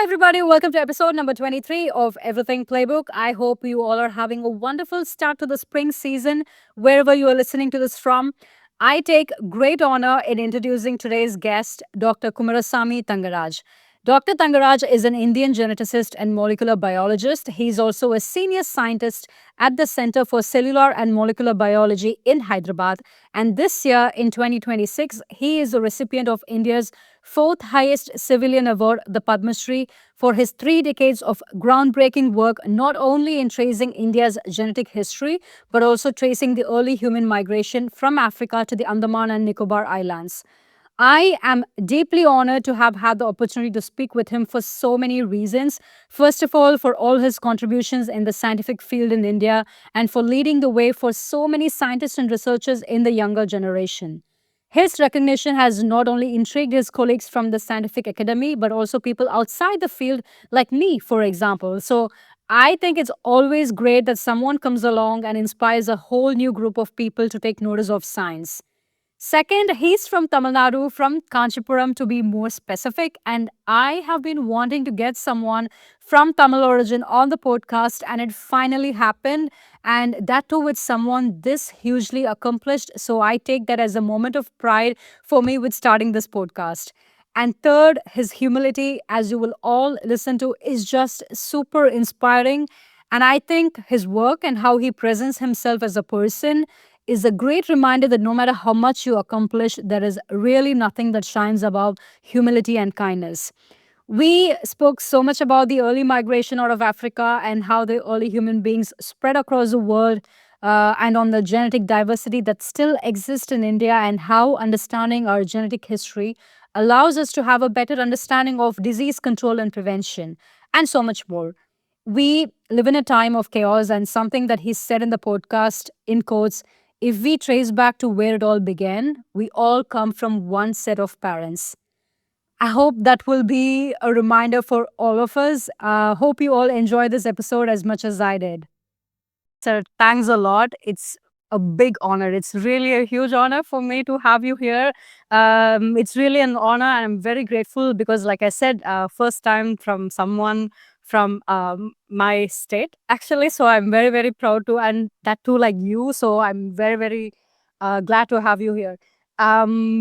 everybody. Welcome to episode number 23 of Everything Playbook. I hope you all are having a wonderful start to the spring season, wherever you are listening to this from. I take great honor in introducing today's guest, Dr. Kumarasamy Thangaraj. Dr. Thangaraj is an Indian geneticist and molecular biologist. He's also a senior scientist at the Center for Cellular and Molecular Biology in Hyderabad. And this year, in 2026, he is a recipient of India's fourth highest civilian award, the Padma Shri, for his 3 decades of groundbreaking work, not only in tracing India's genetic history, but also tracing the early human migration from Africa to the Andaman and Nicobar Islands. I am deeply honored to have had the opportunity to speak with him for so many reasons. First of all, for all his contributions in the scientific field in India and for leading the way for so many scientists and researchers in the younger generation. His recognition has not only intrigued his colleagues from the scientific academy, but also people outside the field, like me, for example. So I think it's always great that someone comes along and inspires a whole new group of people to take notice of science. Second, he's from Tamil Nadu, from Kanchipuram to be more specific. And I have been wanting to get someone from Tamil origin on the podcast, and it finally happened. And that too with someone this hugely accomplished. So I take that as a moment of pride for me with starting this podcast. And third, his humility, as you will all listen to, is just super inspiring. And I think his work and how he presents himself as a person is a great reminder that no matter how much you accomplish, there is really nothing that shines above humility and kindness. We spoke so much about the early migration out of Africa and how the early human beings spread across the world, and on the genetic diversity that still exists in India, and how understanding our genetic history allows us to have a better understanding of disease control and prevention, and so much more. We live in a time of chaos, and something that he said in the podcast, in quotes, if we trace back to where it all began, we all come from one set of parents. I hope that will be a reminder for all of us. Hope you all enjoy this episode as much as I did. Sir, thanks a lot. It's a big honor. It's really a huge honor for me to have you here. It's really an honor, and I'm very grateful because, like I said, first time from someone from my state, actually. So I'm very, very proud to, and that too, like you. So I'm very, very glad to have you here.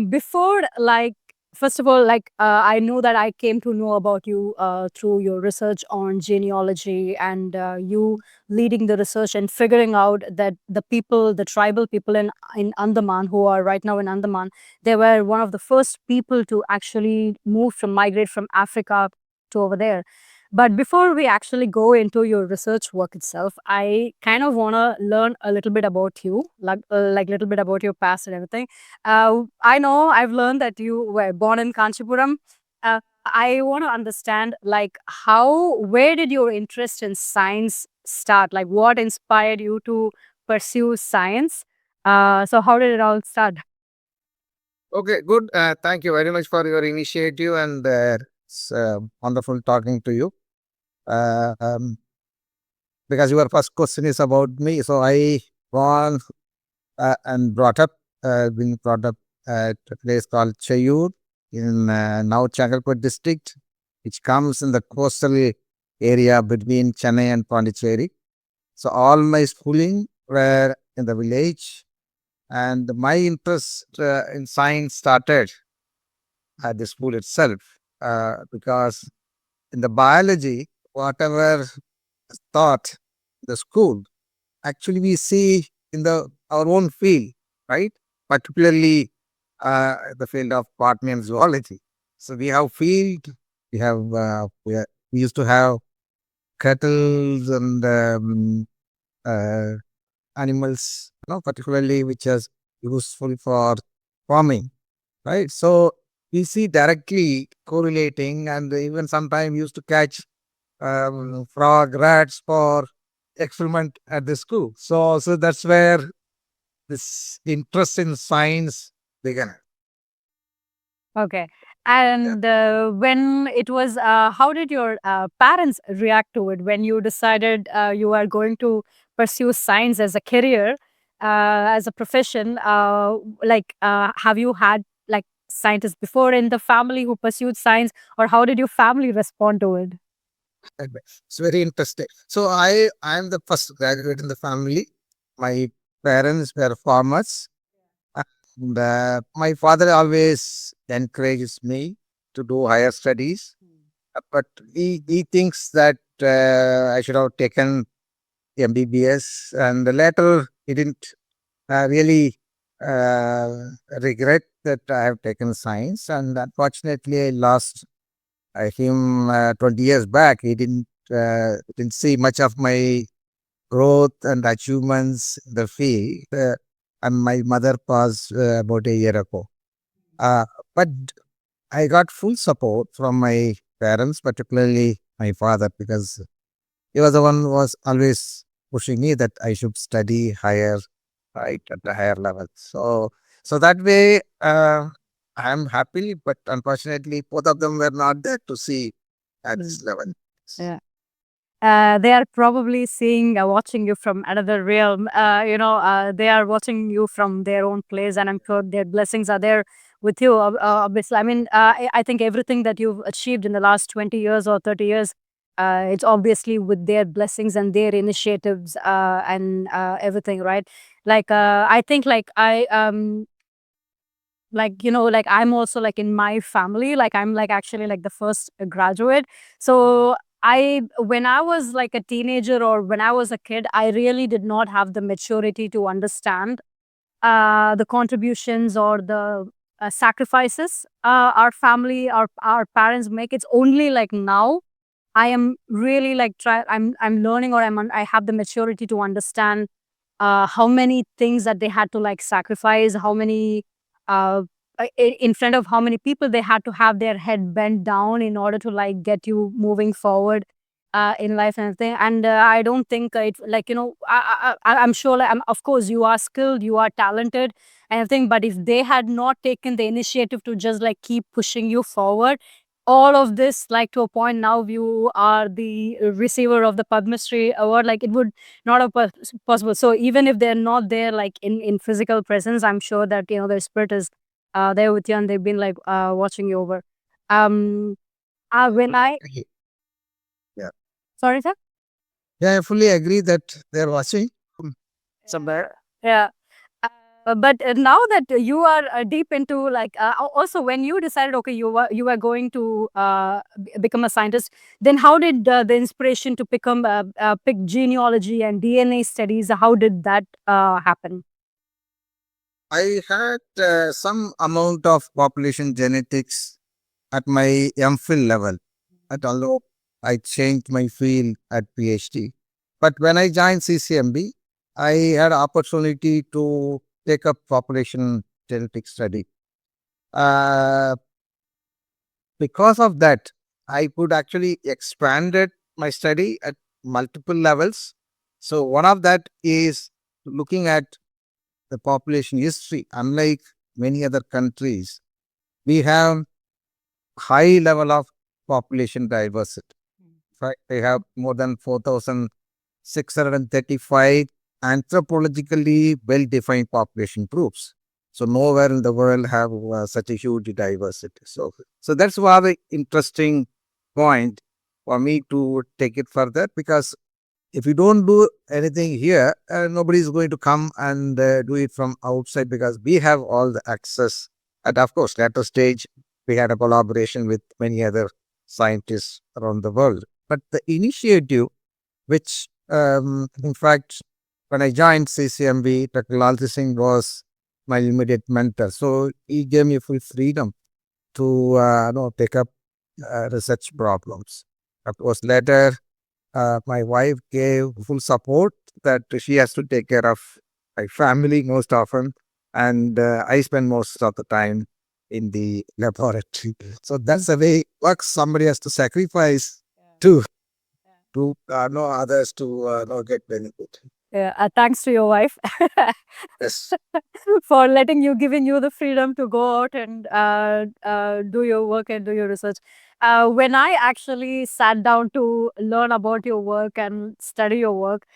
Before, like, first of all, like, I know that I came to know about you through your research on genealogy, and you leading the research and figuring out that the people, the tribal people in Andaman, who are right now in Andaman, they were one of the first people to actually migrate from Africa to over there. But before we actually go into your research work itself, I kind of want to learn a little bit about you, like little bit about your past and everything. I know I've learned that you were born in Kanchipuram. I want to understand, like, where did your interest in science start? Like, what inspired you to pursue science? So how did it all start? Okay, good. Thank you very much for your initiative, and it's wonderful talking to you. Uh, um, because your first question is about me, so I born and been brought up at a place called Chayur in now Changalpur district, which comes in the coastal area between Chennai and Pondicherry. So all my schooling were in the village, and my interest in science started at the school itself, because in the biology, whatever is taught in the school, actually we see in the our own field, right? Particularly the field of botany and zoology. So we have field, we used to have cattle and uh, animals, particularly which is useful for farming, right? So we see directly correlating, and even sometimes used to catch frog rats for experiment at the school. So that's where this interest in science began. Okay. Yeah. And when it was, how did your parents react to it when you decided you are going to pursue science as a career, as a profession? Like, have you had like scientist before in the family who pursued science, or how did your family respond to it? It's very interesting. So I am the first graduate in the family. My parents were farmers, and my father always encourages me to do higher studies. But he thinks that I should have taken MBBS, and later he didn't really uh, regret that I have taken science. And unfortunately, I lost him 20 years back. He didn't see much of my growth and achievements in the field. And my mother passed about a year ago. Uh, but I got full support from my parents, particularly my father, because he was the one who was always pushing me that I should study higher, right, at the higher level. So that way, I am happy, but unfortunately, both of them were not there to see at this level. Yeah. They are probably seeing, watching you from another realm. They are watching you from their own place, and I'm sure their blessings are there with you. Obviously, I mean, I think everything that you've achieved in the last 20 years or 30 years, it's obviously with their blessings and their initiatives and everything, right? Like, I think, like I'm also like in my family, like I'm like actually like the first graduate. So when I was like a teenager or when I was a kid, I really did not have the maturity to understand the contributions or the sacrifices our family, our parents make. It's only like now I am really like I'm learning, or I have the maturity to understand how many things that they had to like sacrifice, how many uh, in front of how many people they had to have their head bent down in order to like get you moving forward in life and everything. And I don't think it like I'm sure like of course you are skilled, you are talented and everything, but if they had not taken the initiative to just like keep pushing you forward, all of this, like to a point now you are the receiver of the Padma Shri award, like it would not have possible. So even if they're not there like in physical presence, I'm sure that their spirit is there with you, and they've been like watching you over. Um, when I Okay. Yeah, Sorry, sir. yeah, I fully agree that they're watching. Somewhere. Yeah. But now that you are deep into like also when you decided, okay, you were going to become a scientist, then how did the inspiration to pick genealogy and DNA studies, how did that happen? I had some amount of population genetics at my MPhil level, at although I changed my field at PhD. But when I joined CCMB, I had opportunity to take up population genetic study. Uh, because of that, I could actually expanded my study at multiple levels. So one of that is looking at the population history. Unlike many other countries, we have high level of population diversity. In fact, they have more than 4,635 anthropologically well-defined population groups. So nowhere in the world have such a huge diversity. So that's one the interesting point for me to take it further, because if you don't do anything here, nobody is going to come and do it from outside, because we have all the access. And of course, later stage, we had a collaboration with many other scientists around the world. But the initiative, which in fact, when I joined CCMB, Dr. Lalji Singh was my immediate mentor. So he gave me full freedom to take up research problems. Of course, later my wife gave full support that she has to take care of my family most often, and I spend most of the time in the laboratory. So that's the way it works. Somebody has to sacrifice to know others to get benefit. Yeah, thanks to your wife Yes. for giving you the freedom to go out and do your work and do your research. When I actually sat down to learn about your work and study your work,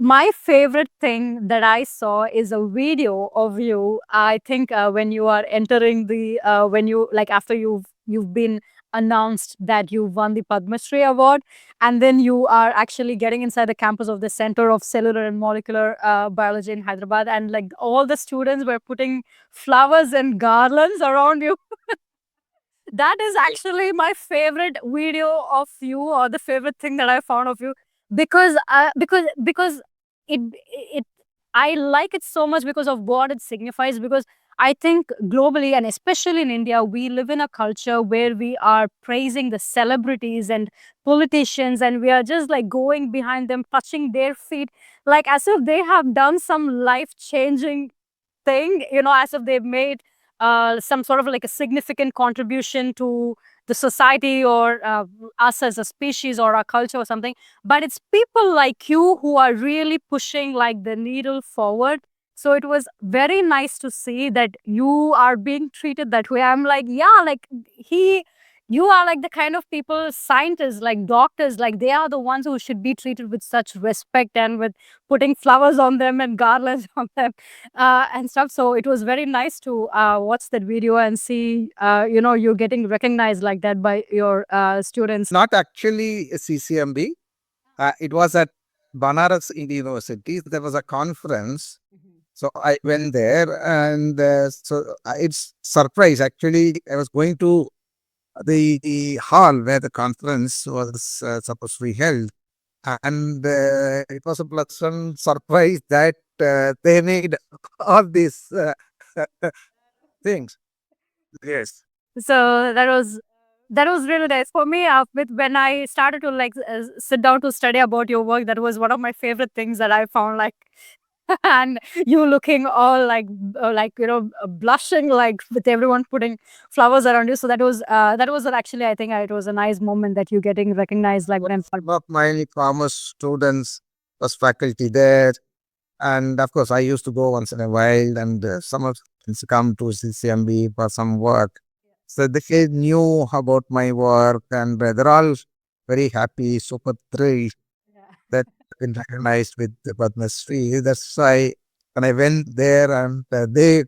my favorite thing that I saw is a video of you. I think when you are entering the when you like after you've been announced that you won the Padma Shri award, and then you are actually getting inside the campus of the Center of Cellular and Molecular Biology in Hyderabad, and like all the students were putting flowers and garlands around you. That is actually my favorite video of you, or the favorite thing that I found of you, because it I like it so much because of what it signifies. Because I think globally and especially in India, we live in a culture where we are praising the celebrities and politicians, and we are just like going behind them, touching their feet, like as if they have done some life changing thing, as if they've made some sort of like a significant contribution to the society, or us as a species or our culture or something. But it's people like you who are really pushing like the needle forward. So it was very nice to see that you are being treated that way. I'm like, yeah, like you are like the kind of people, scientists, like doctors, like they are the ones who should be treated with such respect, and with putting flowers on them and garlands on them and stuff. So it was very nice to watch that video and see, you getting recognized like that by your students. Not actually a CCMB. It was at Banaras Indian University. There was a conference. So I went there, and it's surprise. Actually, I was going to the hall where the conference was supposed to be held, and it was a pleasant surprise that they made all these things. Yes. So that was really nice for me. With when I started to like sit down to study about your work, that was one of my favorite things that I found. Like, and you looking all like blushing, like with everyone putting flowers around you. So that was actually, I think, it was a nice moment that you getting recognized like when. Some of my commerce students was faculty there, and of course I used to go once in a while, and some of them come to CCMB for some work. So they knew about my work, and they're all very happy, super thrilled that I've been recognized with the Padma Shri. That's why when I went there, and they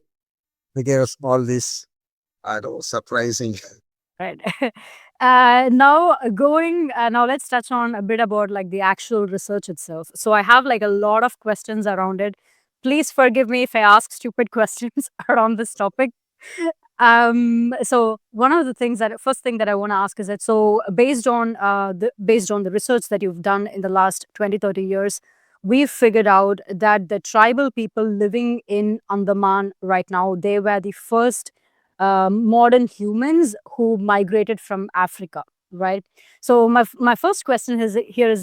gave us all this, I don't know, surprising. Right. Now let's touch on a bit about like the actual research itself. So I have like a lot of questions around it. Please forgive me if I ask stupid questions around this topic. So one of the things that first thing that I want to ask is that, so based on the research that you've done in the last 20-30 years, we've figured out that the tribal people living in Andaman right now, they were the first modern humans who migrated from Africa, right? So my first question is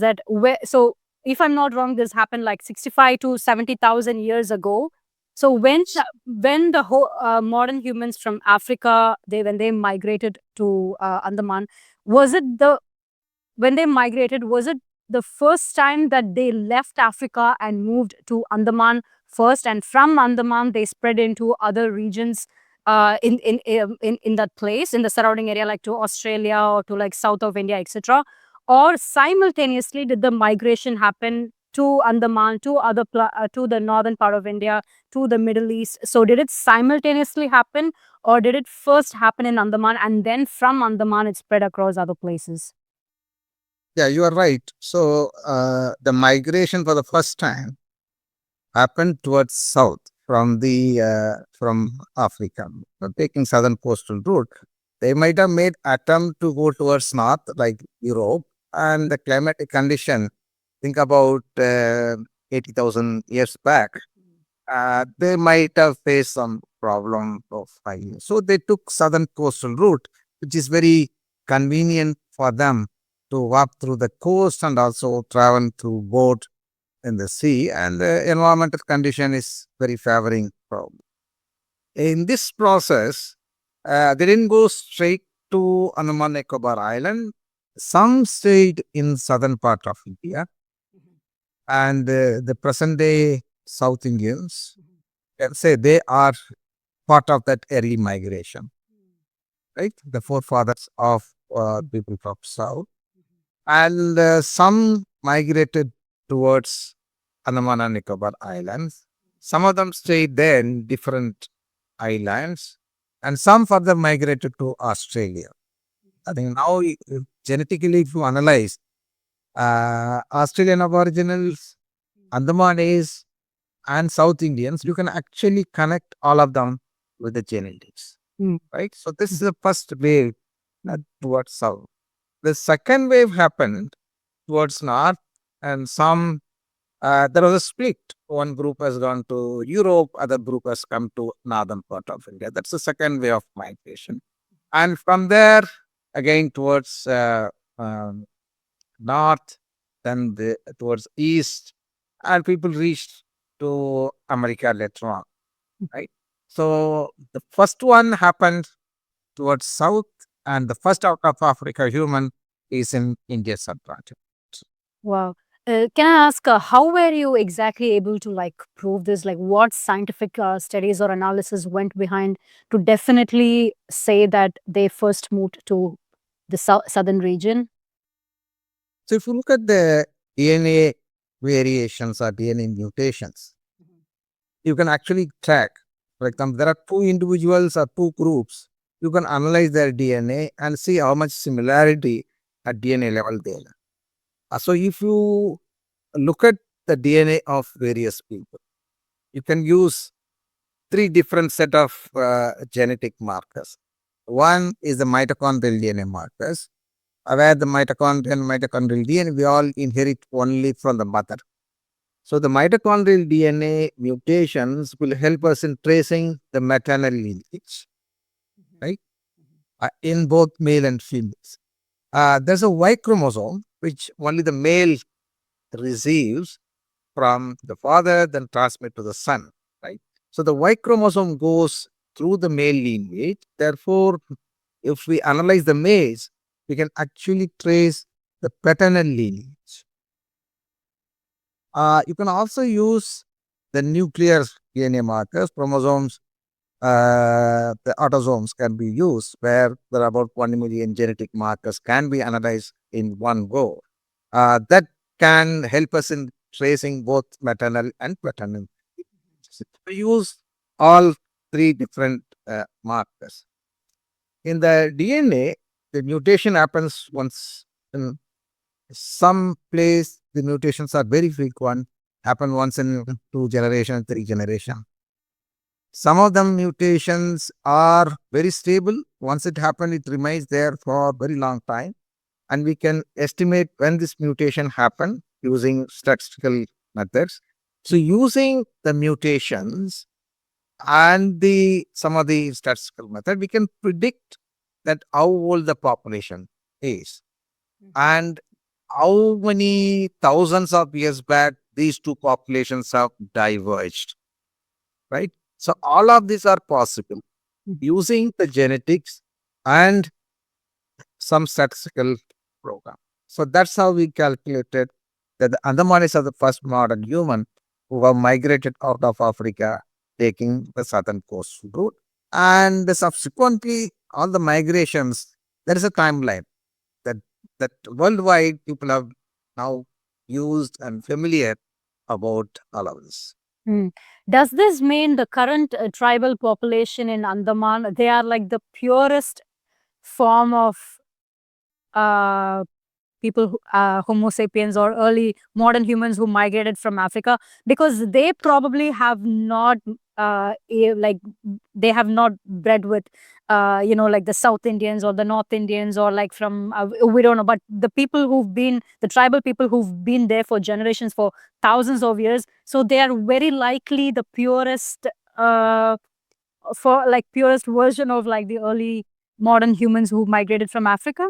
that, where, so if I'm not wrong, this happened like 65 to 70,000 years ago. So when the whole modern humans from Africa, when they migrated to Andaman, was it the when they migrated, was it the first time that they left Africa and moved to Andaman first, and from Andaman they spread into other regions in that place, in the surrounding area, like to Australia or to like south of India, etc. Or simultaneously did the migration happen to Andaman, to the northern part of India, to the Middle East? So did it simultaneously happen, or did it first happen in Andaman and then from Andaman it spread across other places? Yeah, you are right. So the migration for the first time happened towards south from Africa, taking southern coastal route. They might have made attempt to go towards north, like Europe, and the climatic condition. Think about 80,000 years back. They might have faced some problem of fire. So they took southern coastal route, which is very convenient for them to walk through the coast and also travel through boat in the sea, and the environmental condition is very favoring for. In this process, they didn't go straight to Andaman Nicobar Island. Some stayed in southern part of India, and the present day South Indians can say they are part of that early migration, right? The forefathers of people from South. And some migrated towards Andaman and Nicobar Islands. Some of them stayed there in different islands, and some further migrated to Australia. I think now, genetically, if you analyze Australian Aboriginals, Andamanese, and South Indians, you can actually connect all of them with the genetics, right? So this is the first wave towards south. The second wave happened towards north, and there was a split. One group has gone to Europe, other group has come to northern part of India. That's the second wave of migration. And from there, again towards north, then towards east, and people reached to America later on, right? So the first one happened towards south, and the first out of Africa human is in India subcontinent. Wow. Can I ask, how were you exactly able to like prove this? Like, what scientific studies or analysis went behind to definitely say that they first moved to the southern region? So if you look at the DNA variations or DNA mutations, you can actually track. For example, there are two individuals or two groups. You can analyze their DNA and see how much similarity at DNA level there. So if you look at the DNA of various people, you can use three different set of genetic markers. One is the mitochondrial DNA markers, where the mitochondrial DNA we all inherit only from the mother. So the mitochondrial DNA mutations will help us in tracing the maternal lineage, right? In both male and females. There's a Y chromosome which only the male receives from the father, then transmit to the son, right? So the Y chromosome goes through the male lineage. Therefore, if we analyze the males, we can actually trace the paternal lineage. You can also use the nuclear DNA markers, chromosomes, the autosomes can be used, where there are about 1 million genetic markers can be analyzed in one go. That can help us in tracing both maternal and paternal. We use all three different markers. In the DNA, the mutation happens once in some place. The mutations are very frequent, happen once in 2 generations, 3 generations. Some of them mutations are very stable. Once it happens, it remains there for a very long time. And we can estimate when this mutation happened using statistical methods. So using the mutations and the some of the statistical method, we can predict that how old the population is and how many thousands of years back these two populations have diverged, right? So all of these are possible using the genetics and some statistical program. So that's how we calculated that the Andamanis are the first modern human who have migrated out of Africa, taking the southern coast route. And subsequently, all the migrations, there is a timeline that that worldwide people have now used and familiar about all of this. Hmm. Does this mean the current tribal population in Andaman, they are like the purest form of uh, people, Homo sapiens or early modern humans who migrated from Africa? Because they probably have not, like, they have not bred with, like the South Indians or the North Indians or like from, we don't know, but the people who've been, the tribal people who've been there for generations, for thousands of years. So they are very likely the purest, for like purest version of like the early modern humans who migrated from Africa.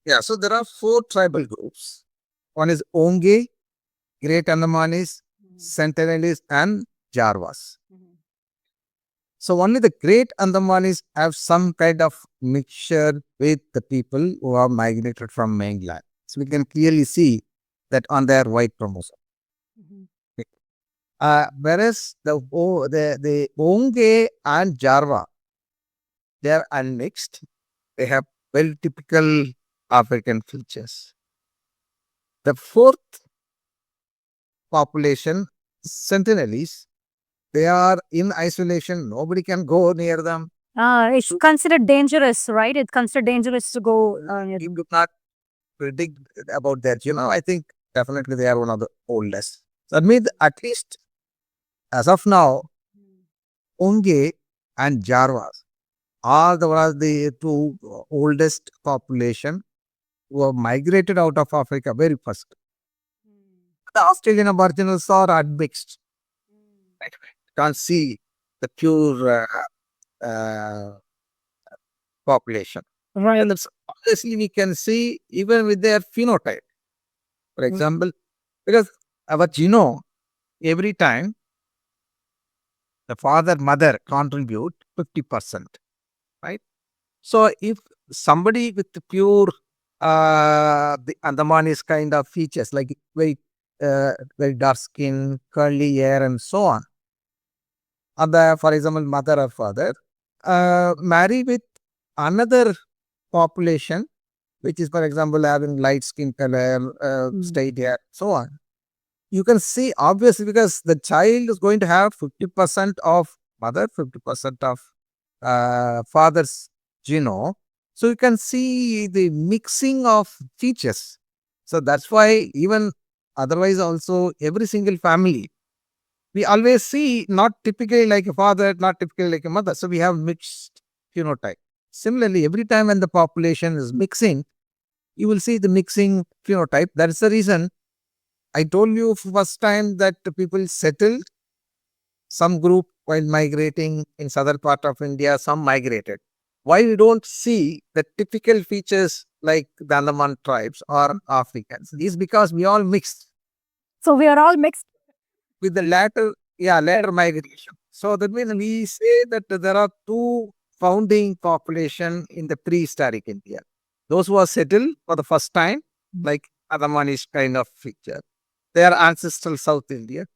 Yeah, so there are 4 tribal groups. One is Onge, Great Andamanis, Sentinelese, and Jarvas. So only the Great Andamanis have some kind of mixture with the people who have migrated from mainland. So we can clearly see that on their Y chromosome. Whereas the Onge and Jarva, they are unmixed. They have very typical African features. The fourth population, Sentinelese, they are in isolation. Nobody can go near them. It's considered dangerous, right? It's considered dangerous to go near You them. do not predict about that. I think definitely they are one of the oldest. That means at least as of now, Onge and Jarwas are one of the two oldest population who have migrated out of Africa very first. The Australian Aboriginals are admixed. Right? Can't see the pure population. Right. And that's obviously we can see even with their phenotype. For example, because our genome, every time the father, mother contribute 50%, right? So if somebody with the pure the Andamanese kind of features, like very dark skin, curly hair, and so on, and for example, mother or father, marry with another population, which is, for example, having light skin color, straight hair, so on. You can see obviously because the child is going to have 50% of mother, 50% of father's genome. So you can see the mixing of features. So that's why even otherwise also every single family, we always see not typically like a father, not typically like a mother. So we have mixed phenotype. Similarly, every time when the population is mixing, you will see the mixing phenotype. That is the reason I told you first time that the people settled some group while migrating in southern part of India, some migrated. Why we don't see the typical features like the Andaman tribes or Africans? Is because we all mixed So we are all mixed. with the latter migration. So that means we say that there are two founding population in the prehistoric India. Those who are settled for the first time, like Andamanish kind of feature. They are ancestral South India.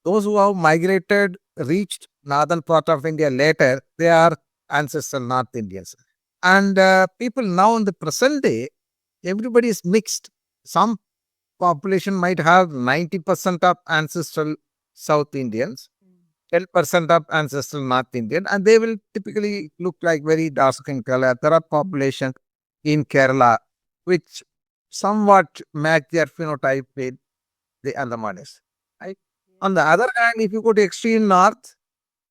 Those who have migrated, reached northern part of India later, they are ancestral North Indians. And people now in the present day, everybody is mixed. Some population might have 90% of ancestral South Indians, 10% of ancestral North Indian, and they will typically look like very dark skin color. There are population in Kerala which somewhat match their phenotype with the Andamanis. Right? On the other hand, if you go to extreme north,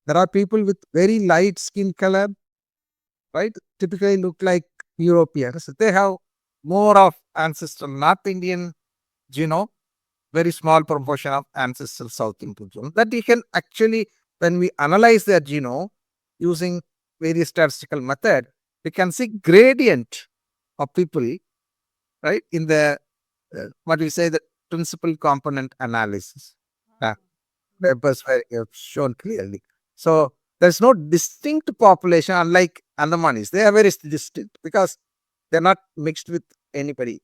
there are people with very light skin color, right? Typically look like Europeans. They have more of ancestral North Indian genome, very small proportion of ancestral South Indian genome. That you can actually, when we analyze their genome using various statistical method, we can see gradient of people, right? In the what we say the principal component analysis. Papers were shown clearly. So there's no distinct population unlike Andamanis. They are very distinct because they're not mixed with anybody,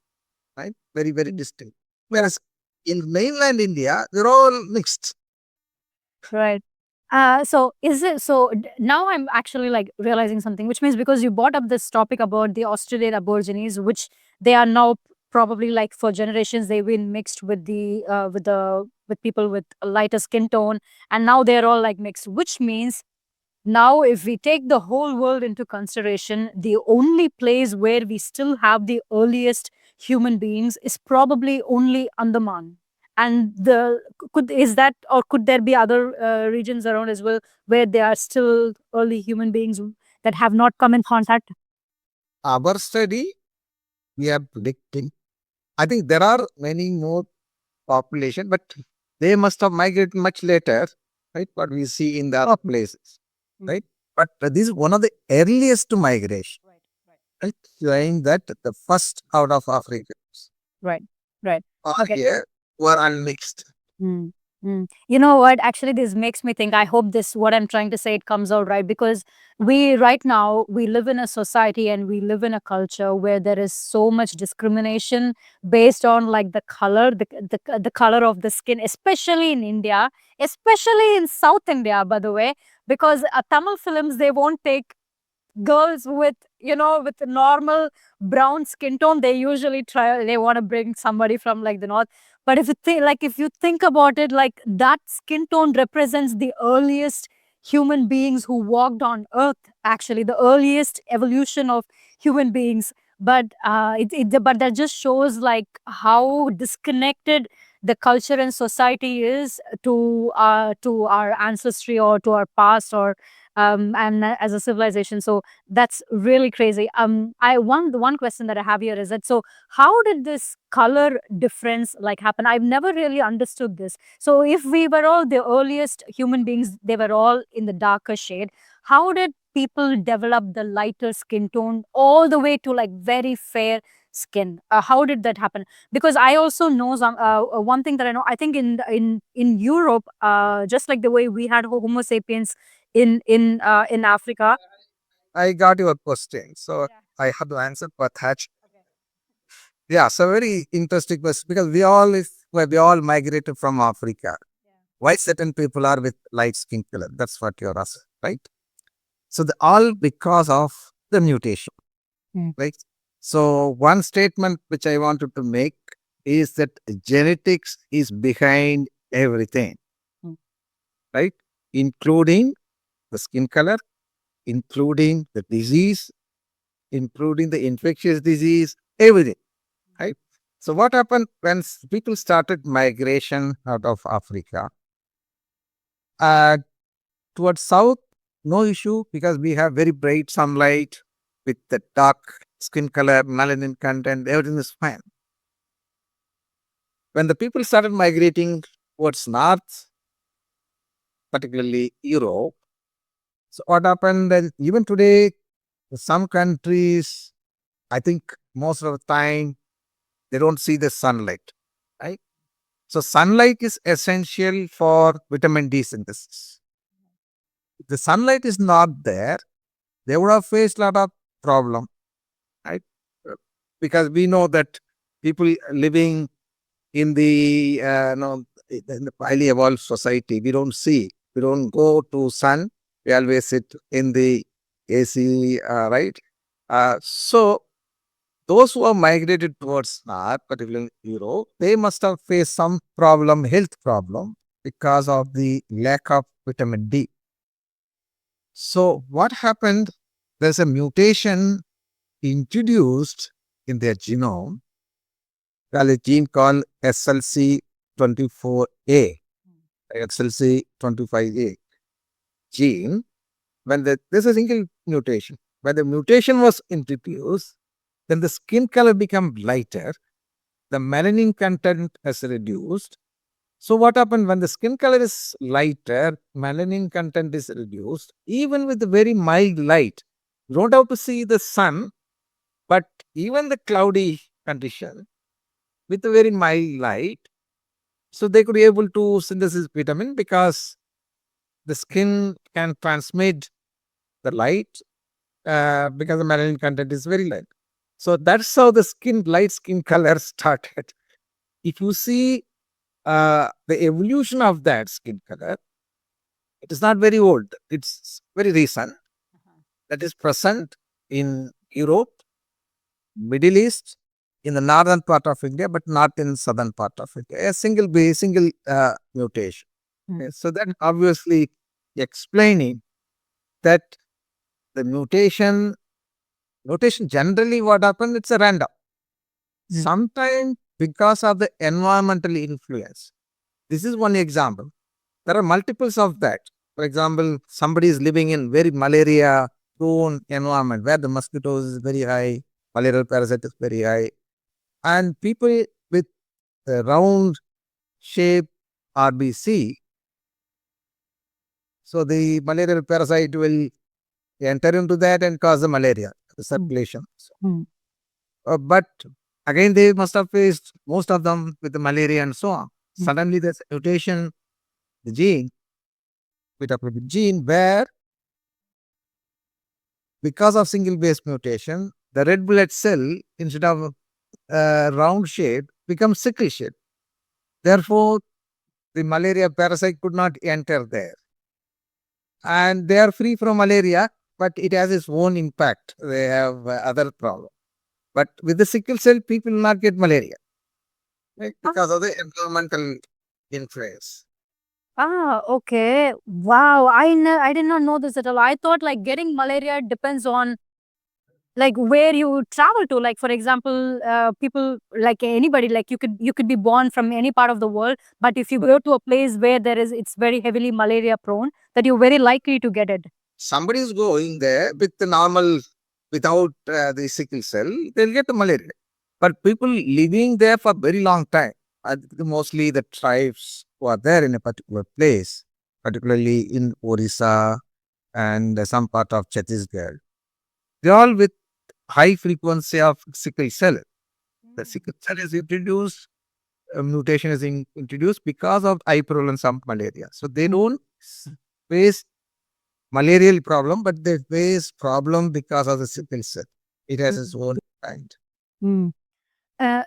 right? Very, very distinct. Whereas in mainland India, they're all mixed. Right. So is it so now I'm actually like realizing something, which means because you brought up this topic about the Australian Aborigines, which they are now probably like for generations they've been mixed with with people with a lighter skin tone, and now they're all like mixed, which means now, if we take the whole world into consideration, the only place where we still have the earliest human beings is probably only Andaman. And could is that or could there be other regions around as well where there are still early human beings that have not come in contact? Our study, we are predicting. I think there are many more population, but they must have migrated much later, right? What we see in the other places, right? But this is one of the earliest migration, right? Showing that the first out of Africans Right, right. are here were unmixed. Mm, You know what? Actually, this makes me think. I hope this, what I'm trying to say, it comes out right because right now, we live in a society and we live in a culture where there is so much discrimination based on like the color, the color of the skin, especially in India, especially in South India, by the way, because Tamil films, they won't take girls with with normal brown skin tone. They usually try, they want to bring somebody from like the north, But if you think, like, if you think about it, like that skin tone represents the earliest human beings who walked on Earth. Actually, the earliest evolution of human beings. But but that just shows like how disconnected the culture and society is to our ancestry or to our past or and as a civilization. So that's really crazy. I one the one question that I have here is that, so how did this color difference like happen? I've never really understood this. So if we were all the earliest human beings, they were all in the darker shade. How did people develop the lighter skin tone all the way to like very fair skin? How did that happen? Because I also know some one thing that I know. I think in Europe, just like the way we had Homo sapiens in Africa. I got your question. So Yeah. I have to answer for that. Yeah, so very interesting question because we all migrated from Africa. Why certain people are with light skin color? That's what you're asking, right? So all because of the mutation, Mm. right? So one statement which I wanted to make is that genetics is behind everything, Mm. right? Including the skin color, including the disease, including the infectious disease, everything, right? So what happened when people started migration out of Africa uh, towards south? No issue because we have very bright sunlight with the dark skin color, melanin content, everything is fine. When the people started migrating towards north, particularly Europe, so what happened? Then even today, some countries, I think most of the time they don't see the sunlight, right? So sunlight is essential for vitamin D synthesis. If the sunlight is not there, they would have faced a lot of problem, right? Because we know that people living in the in the highly evolved society, we don't go to sun. We always sit in the AC, right? So those who have migrated towards north, particularly Europe, they must have faced some problem, health problem, because of the lack of vitamin D. So what happened? There's a mutation introduced in their genome, called a gene called SLC24A, SLC25A gene. There's a single mutation. When the mutation was introduced, then the skin color become lighter, the melanin content has reduced. So what happened when the skin color is lighter, melanin content is reduced, even with the very mild light. You don't have to see the sun, but even the cloudy condition with a very mild light, so they could be able to synthesis vitamin because the skin can transmit the light because the melanin content is very light. So that's how the light skin color started. If you see the evolution of that skin color, it is not very old. It's very recent. That is present in Europe, Middle East, in the northern part of India, but not in southern part of India. A single mutation. Mm. So that obviously explaining that the mutation generally what happens, it's a random. Mm. Sometimes because of the environmental influence. This is one example. There are multiples of that. For example, somebody is living in very malaria prone environment where the mosquitoes is very high, malarial parasite is very high, and people with a round shape RBC, so the malarial parasite will enter into that and cause the malaria, the circulation. Mm. But again, they must have faced most of them with the malaria and so on. Suddenly, there's a mutation, the gene, with a gene where, because of single base mutation, the red blood cell, instead of round shape, becomes sickle shape. Therefore, the malaria parasite could not enter there. And they are free from malaria, but it has its own impact. They have other problems. But with the sickle cell, people will not get malaria. Right? Because of the environmental influence. Okay. Wow. I did not know this at all. I thought like getting malaria depends on like where you travel to. Like for example, people like anybody, like you could be born from any part of the world, but if you go to a place where it's very heavily malaria prone, that you're very likely to get it. Somebody is going there with the normal, without the sickle cell, they'll get the malaria. But people living there for very long time, mostly the tribes who are there in a particular place, particularly in Orissa and some part of Chhattisgarh, they all with high frequency of sickle cell. The sickle cell is introduced, mutation is introduced because of high prevalence of malaria. So they don't face malarial problem, but they face problem because of the sickle cell. It has its own kind. Mm.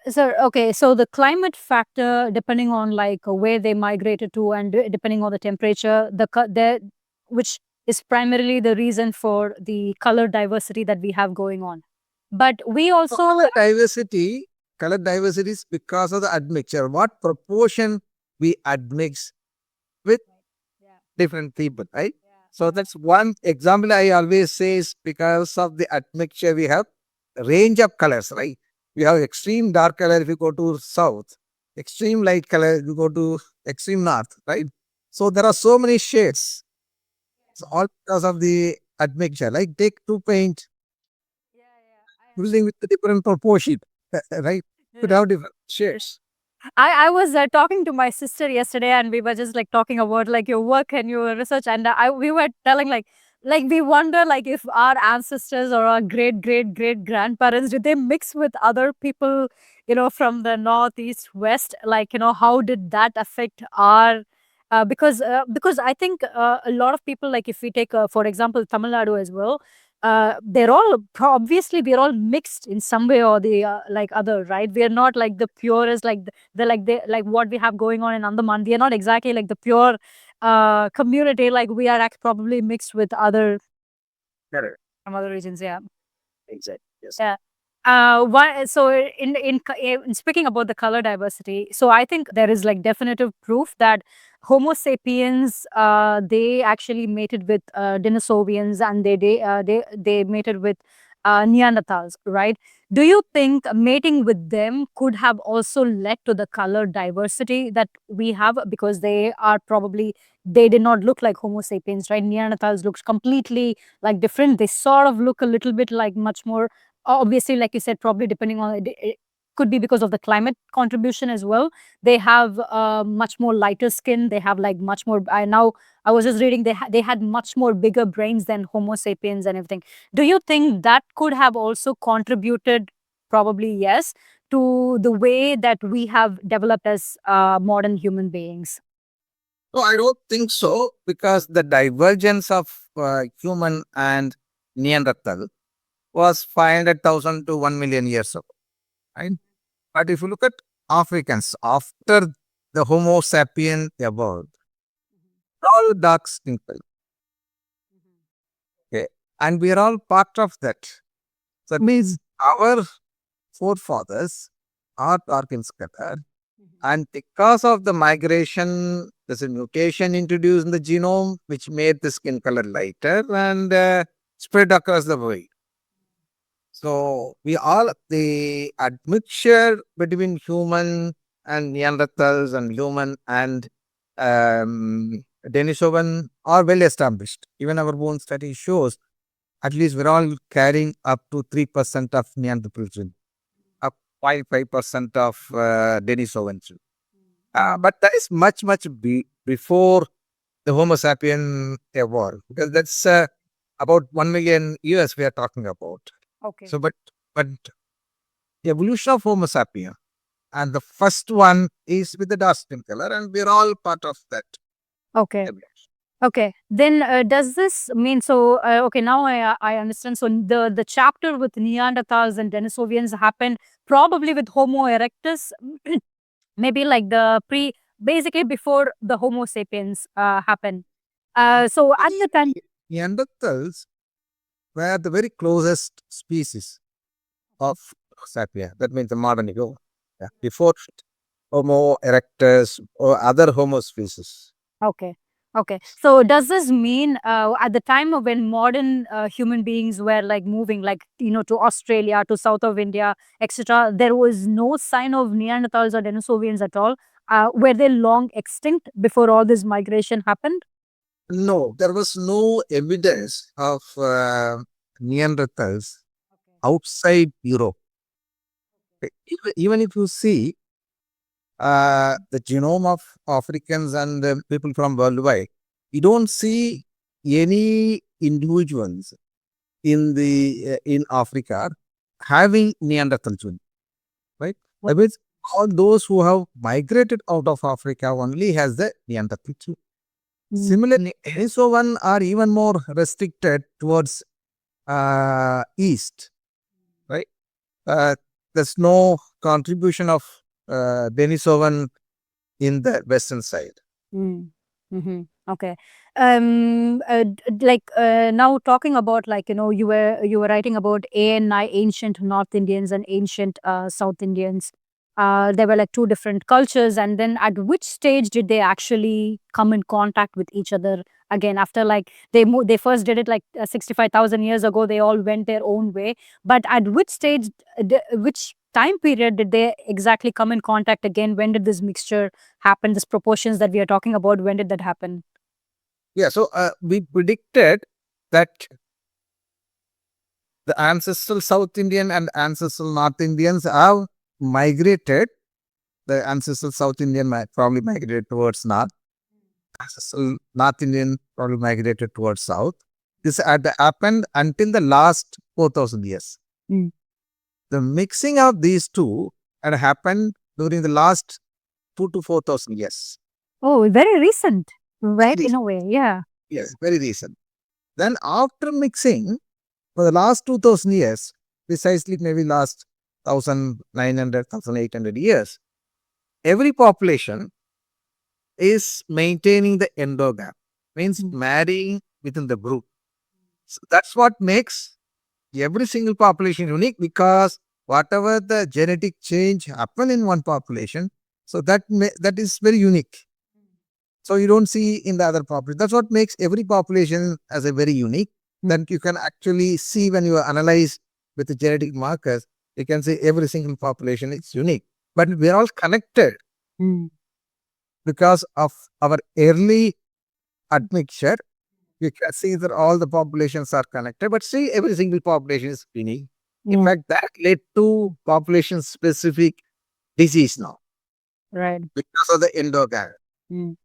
Sir, okay, so the climate factor, depending on like where they migrated to and depending on the temperature, which is primarily the reason for the color diversity that we have going on. But we So also color diversity is because of the admixture. What proportion we admix with different people, right? So that's one example I always say is because of the admixture we have range of colors, right? We have extreme dark color if you go to south, extreme light color if you go to extreme north, right? So there are so many shades. It's all because of the admixture. Like take two paint using with the different proportion, right? Could have different shades. I was talking to my sister yesterday, and we were just like talking about like your work and your research, and we were telling like we wonder like if our ancestors or our great grandparents, did they mix with other people, from the north, east, west? Like, how did that affect our because I think a lot of people, like if we take for example Tamil Nadu as well, they're all obviously we're all mixed in some way or the like other, right? We're not like the purest, like they like what we have going on in Andaman. We are not exactly like the pure community. Like we are probably mixed with other Correct. from other regions. Yeah. Exactly. Yes. Yeah. So in speaking about the color diversity, so I think there is like definitive proof that Homo sapiens they actually mated with Denisovians, and they mated with Neanderthals, right? Do you think mating with them could have also led to the color diversity that we have, because they did not look like Homo sapiens, right? Neanderthals looks completely like different. They sort of look a little bit like much more. Obviously, like you said, probably depending on it could be because of the climate contribution as well. They have much more lighter skin. They have like much more. I was just reading they had much more bigger brains than Homo sapiens and everything. Do you think that could have also contributed? Probably yes, to the way that we have developed as modern human beings. No, I don't think so because the divergence of human and Neanderthal was 500,000 to 1 million years ago. Right? But if you look at Africans, after the Homo sapien evolved, all dark skin color. Okay. And we are all part of that. So that means our forefathers are dark in color. And because of the migration, there's a mutation introduced in the genome which made the skin color lighter and spread across the world. So we all the admixture between human and Neanderthals and human and Denisovan are well established. Even our own study shows at least we're all carrying up to 3% of Neanderthal gene, up 5% of Denisovan gene. But that is much before the Homo sapien evolved because that's about 1 million years we are talking about. Okay. So, but the evolution of Homo sapien, and the first one is with the dark skin color, and we're all part of that Okay. evolution. Okay. Then does this mean so? Okay, now I understand. So the chapter with Neanderthals and Denisovians happened probably with Homo erectus, maybe like basically before the Homo sapiens happened. So at the time. Neanderthals were the very closest species of sapien. That means the modern ego. Yeah. Before Homo erectus, or other Homo species. Okay. Okay. So does this mean at the time of when modern human beings were like moving, like, to Australia, to south of India, etc., there was no sign of Neanderthals or Denisovans at all? Were they long extinct before all this migration happened? No, there was no evidence of Neanderthals outside Europe. Even if you see the genome of Africans and people from worldwide, you don't see any individuals in Africa having Neanderthal gene, right? What? That means all those who have migrated out of Africa only has the Neanderthal gene. Mm. Similarly, Denisovan are even more restricted towards east, right? Uh, there's no contribution of Denisovan in the western side. Mm. Mm-hmm. Okay. Now talking about, like, you were writing about ANI, ancient North Indians and ancient South Indians. There were like two different cultures, and then at which stage did they actually come in contact with each other again? After, like, they first did it like 65,000 years ago. They all went their own way, but at which stage, which time period did they exactly come in contact again? When did this mixture happen? This proportions that we are talking about, when did that happen? Yeah, so we predicted that the ancestral South Indian and ancestral North Indians have migrated. The ancestral South Indian probably migrated towards north. Ancestral North Indian probably migrated towards south. This had happened until the last 4,000 years. Mm. The mixing of these two had happened during the last 2 to 4,000 years. Oh, very recent, Very right? In a recent. way, yeah. Yes, very recent. Then after mixing, for the last 2,000 years, precisely maybe last 1,900, 1,800 years, every population is maintaining the endogam, means Mm. marrying within the group. So that's what makes every single population unique, because whatever the genetic change happen in one population, so that is very unique. So you don't see in the other population. That's what makes every population as a very unique. Then you can actually see when you analyze with the genetic markers, you can say every single population is unique. But we're all connected Mm. because of our early admixture. You can see that all the populations are connected, but see every single population is unique. In Yeah, fact, that led to population specific disease now right. because of the endogam. Mm.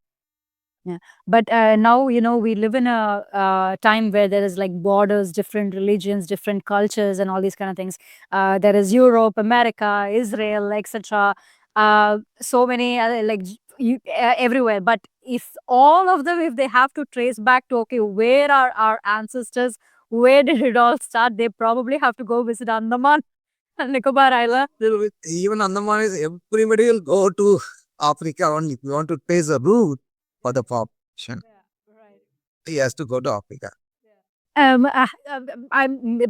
Yeah. But now, we live in a time where there is like borders, different religions, different cultures, and all these kind of things. There is Europe, America, Israel, etc. So many, everywhere. But if all of them, if they have to trace back to, okay, where are our ancestors? Where did it all start? They probably have to go visit Andaman and Nicobar Island. Even Andaman is everybody will go to Africa only. If you want to trace a route for the population, Yeah, right. he has to go to Africa.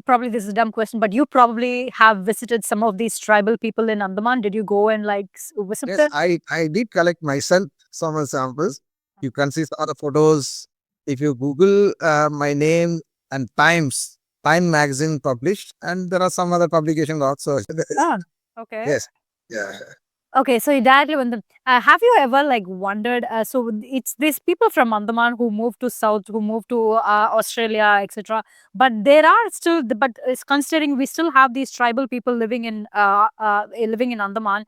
Probably this is a dumb question, but you probably have visited some of these tribal people in Andaman. Did you go and like visit Yes, them? I did collect myself some samples. You can see some of the photos. If you Google my name and Time magazine published, and there are some other publications also. Ah, okay. Yes. Yeah. Okay, so you directly went them. Have you ever like wondered? So it's these people from Andaman who moved to South, who moved to Australia, etc. But there are still, but it's considering we still have these tribal people living in Andaman.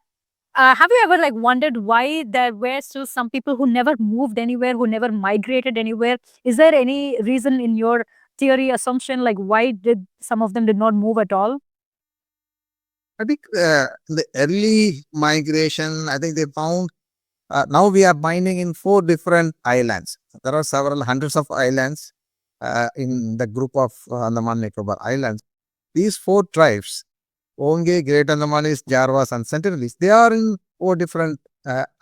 Have you ever like wondered why there were still some people who never moved anywhere, who never migrated anywhere? Is there any reason in your theory assumption, like why did some of them did not move at all? I think the early migration, I think they found now we are mining in 4 different islands. There are several hundreds of islands in the group of Andaman Nicobar Islands. These 4 tribes, Onge, Great Andamanis, Jarvas, and Sentinelese, they are in 4 different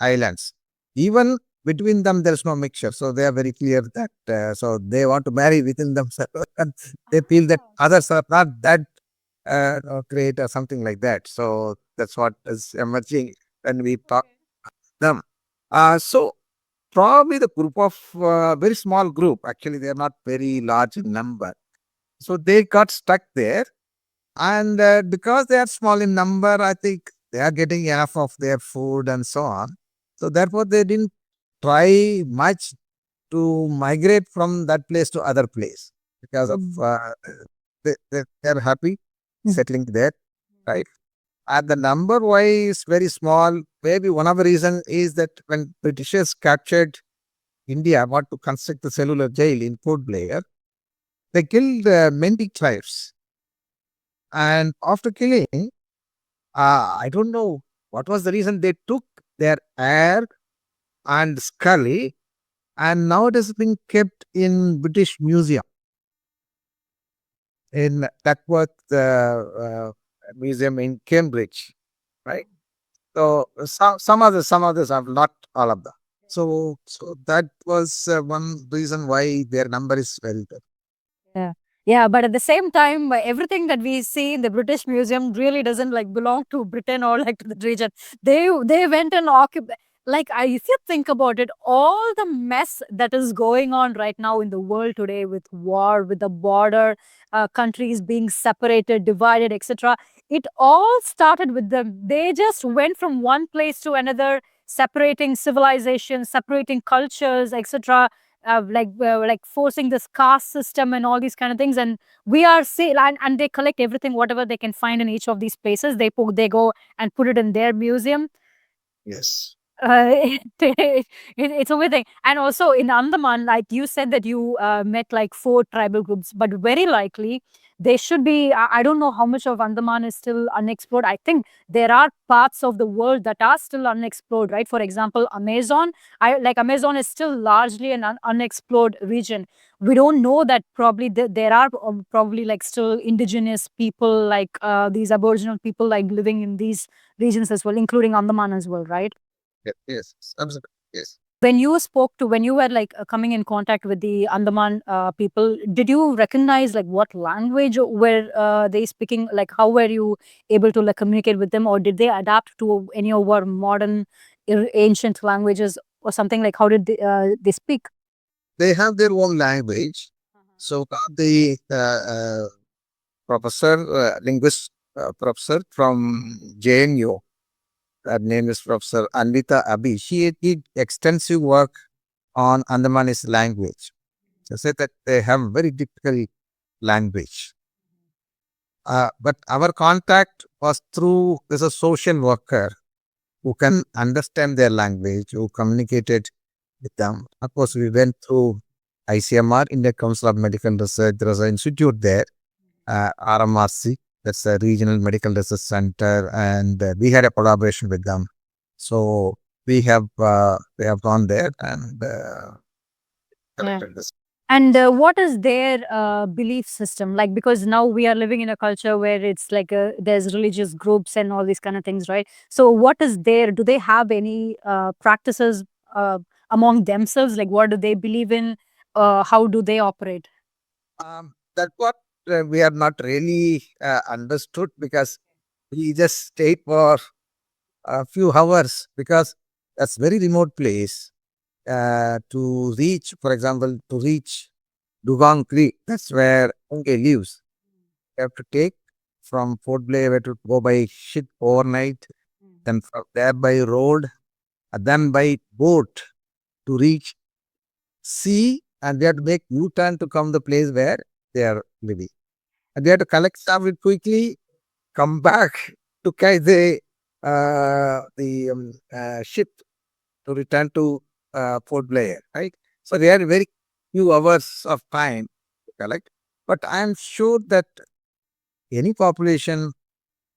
islands. Even between them, there is no mixture. So they are very clear that so they want to marry within themselves, and they feel that others are not that great or something like that. So that's what is emerging when we talk. them. So probably the group of very small group. Actually, they are not very large in number. So they got stuck there, and because they are small in number, I think they are getting enough of their food and so on. So therefore, they didn't try much to migrate from that place to other place because of they are happy settling there, right? And the number wise very small. Maybe one of the reason is that when Britishers captured India, want to construct the cellular jail in Port Blair, they killed many tribes. And after killing, I don't know what was the reason they took their hair and skull, and now it has been kept in British Museum in Duckworth Museum in Cambridge, right? So some others have not all of them. So that was one reason why their number is very good. Yeah. Yeah, but at the same time, everything that we see in the British Museum really doesn't like belong to Britain or like to the region. They went and occupied. Like, if you think about it, all the mess that is going on right now in the world today with war, with the border, countries being separated, divided, etc. It all started with them. They just went from one place to another, separating civilizations, separating cultures, etc, like forcing this caste system and all these kind of things, and we are say and they collect everything whatever they can find in each of these places, they go and put it in their museum. Yes. It's a weird thing. And also in Andaman, like you said that you met like four tribal groups, but very likely they should be. I don't know how much of Andaman is still unexplored. I think there are parts of the world that are still unexplored, right? For example, Amazon. Amazon is still largely an unexplored region. We don't know that probably there are probably like still indigenous people, like these Aboriginal people, like living in these regions as well, including Andaman as well, right? Yes. Yes. Absolutely. Yes. When you were like coming in contact with the Andaman people, did you recognize like what language were they speaking? Like, how were you able to like communicate with them, or did they adapt to any of our modern ancient languages or something? Like, how did they speak? They have their own language. So the professor, linguist professor from JNU, her name is Professor Anvita Abi. She did extensive work on Andamanese language. They said that they have very difficult language. But our contact was through there's a social worker who can understand their language, who communicated with them. Of course, we went through ICMR, Indian Council of Medical Research. There was an institute there, RMRC, that's a regional medical research center, and we had a collaboration with them. So we have gone there and Yeah. collected this. And what is their belief system like? Because now we are living in a culture where it's like there's religious groups and all these kind of things, right? So, what is their? Do they have any practices uh, among themselves? Like, what do they believe in? How do they operate? That what we are not really understood because we just stayed for a few hours because that's very remote place to reach. For example, to reach Dugong Creek, that's where Unge lives. You have to take from Fort Blair, we have to go by ship overnight, then from there by road, and then by boat to reach sea, and we have to make U-turn to come the place where they are living. And we have to collect stuff quickly, come back to catch the ship to return to Port Blair, right? So they had very few hours of time to collect. But I am sure that any population,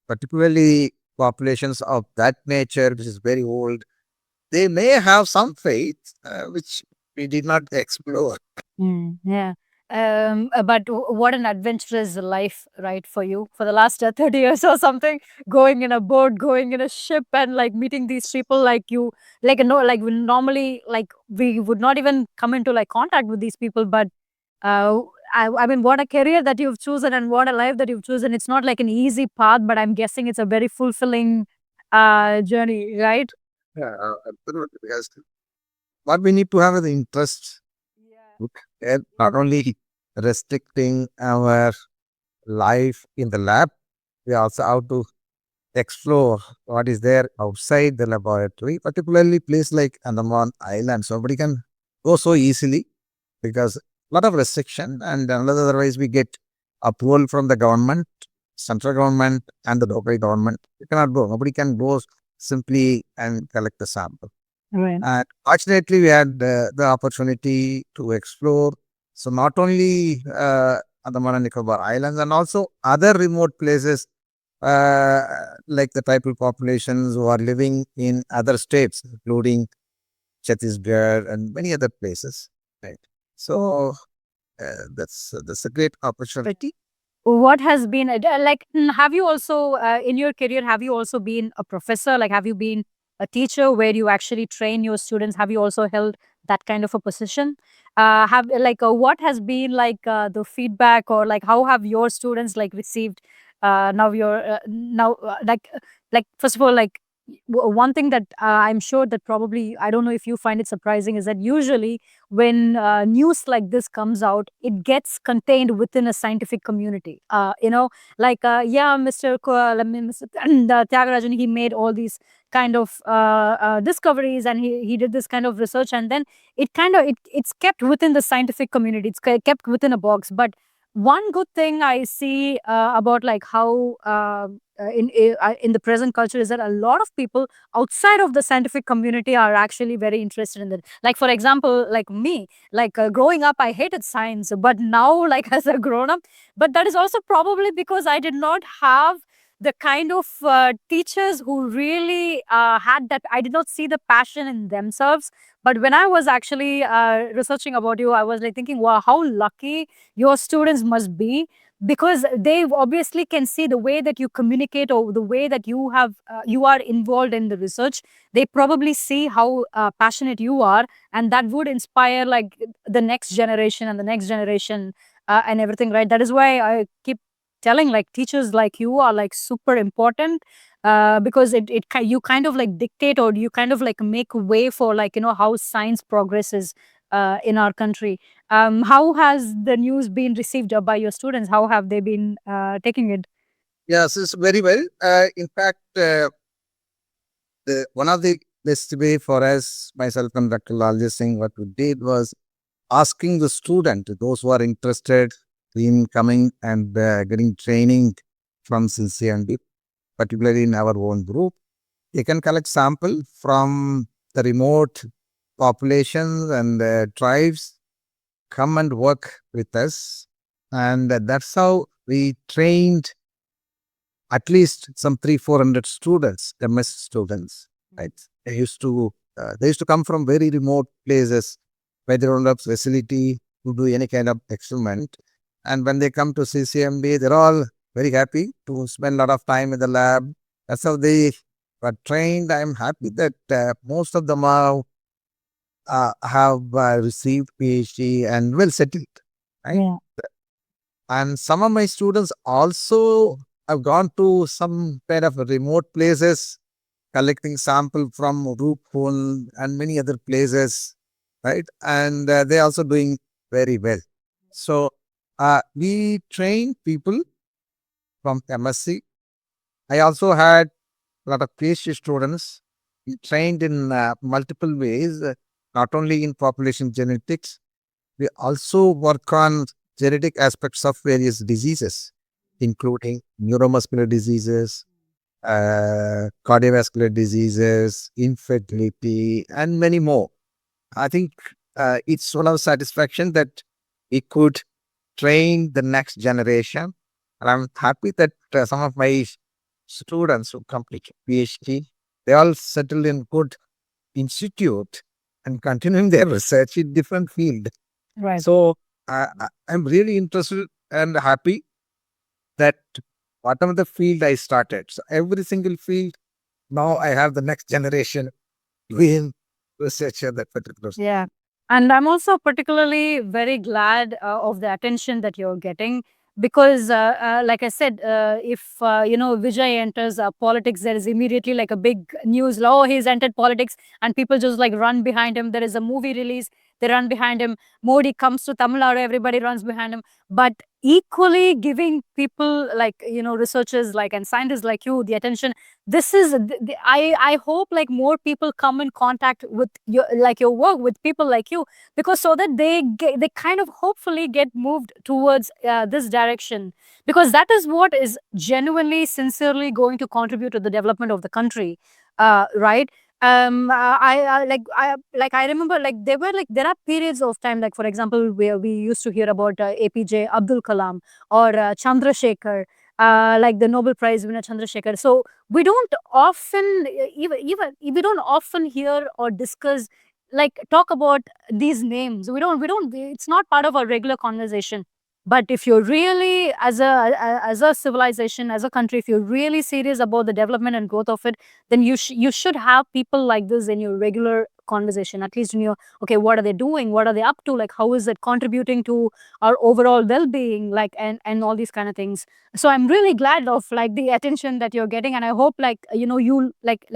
particularly populations of that nature, which is very old, they may have some faith which we did not explore. Yeah. But what an adventurous life, right, for you for the last 30 years or something, going in a boat, going in a ship, and like meeting these people like you, like, no, like we normally, like, we would not even come into like contact with these people. But uh, I mean, what a career that you've chosen and what a life that you've chosen. It's not like an easy path, but I'm guessing it's a very fulfilling journey, right? Yeah, absolutely. Because what we need to have is the interest, and not only restricting our life in the lab, we also have to explore what is there outside the laboratory, particularly place like Andaman Island. Somebody can go so easily because a lot of restriction, and otherwise we get approval from the government, central government and the local government. You cannot go. Nobody can go simply and collect the sample. Right. And fortunately, we had the opportunity to explore. So not only Andaman and Nicobar Islands and also other remote places uh, like the tribal populations who are living in other states, including Chhattisgarh and many other places. Right. So that's a great opportunity. What has been like, have you also in your career, have you also been a professor, like have you been a teacher where you actually train your students? Have you also held that kind of a position? Have like what has been like the feedback, or like how have your students like received now your now like first of all, like one thing that I'm sure that probably, I don't know if you find it surprising, is that usually when news like this comes out, it gets contained within a scientific community. Like, yeah, Mr. Tyagarajan, he made all these kind of discoveries, and he did this kind of research, and then it's kept within the scientific community. It's kept within a box. But one good thing I see about like how in the present culture is that a lot of people outside of the scientific community are actually very interested in it. Like for example, like me, like growing up, I hated science, but now, like as a grown up, but that is also probably because I did not have the kind of teachers who really had that. I did not see the passion in themselves. But when I was actually researching about you, I was like thinking, wow, how lucky your students must be, because they obviously can see the way that you communicate, or the way that you are involved in the research. They probably see how passionate you are, and that would inspire like the next generation and the next generation, and everything, right? That is why I keep telling, like, teachers like you are like super important, because you kind of like dictate, or you kind of like make way for, like, how science progresses in our country. How has the news been received by your students? How have they been taking it? Yes, it's very well. In fact, the one of the best way for us, myself and Dr. Lalji Singh, what we did was asking the student, those who are interested in coming and getting training from CCND, particularly in our own group, they can collect sample from the remote populations and tribes, come and work with us. And that's how we trained at least some 300-400 students, MS students, right? They used to come from very remote places where they don't have facility to do any kind of experiment. And when they come to CCMB, they're all very happy to spend a lot of time in the lab. That's how they were trained. I'm happy that most of them have received PhD and well settled, right? Yeah. And some of my students also have gone to some kind of remote places, collecting sample from Roopul and many other places, right? And they're also doing very well. So we train people from MSc. I also had a lot of PhD students. We trained in multiple ways, not only in population genetics. We also work on genetic aspects of various diseases, including neuromuscular diseases, cardiovascular diseases, infertility, and many more. I think it's one of the satisfaction that we could train the next generation. And I'm happy that some of my students who complete PhD, they all settled in good institute and continuing their research in different field. Right. So I'm really interested and happy that whatever the field I started, so every single field, now I have the next generation doing research in that particular. Yeah. And I'm also particularly very glad of the attention that you're getting, because like I said, if Vijay enters politics, there is immediately like a big news, oh, he's entered politics, and people just like run behind him. There is a movie release, they run behind him. Modi comes to Tamil Nadu, everybody runs behind him. But equally giving people like researchers like and scientists like you the attention, this is I hope like more people come in contact with your work, with people like you, because so that they kind of hopefully get moved towards this direction, because that is what is genuinely sincerely going to contribute to the development of the country, right? I remember like there are periods of time, like for example where we used to hear about APJ Abdul Kalam or Chandrasekhar, like the Nobel Prize winner Chandrasekhar. So we don't often even we don't often hear or discuss, like talk about these names. We don't it's not part of our regular conversation. But if you're really, as a civilization, as a country, if you're really serious about the development and growth of it, then you should have people like this in your regular conversation, at least in your, okay, what are they doing, what are they up to, like how is it contributing to our overall well-being, like and all these kind of things. So I'm really glad of like the attention that you're getting, and I hope like you like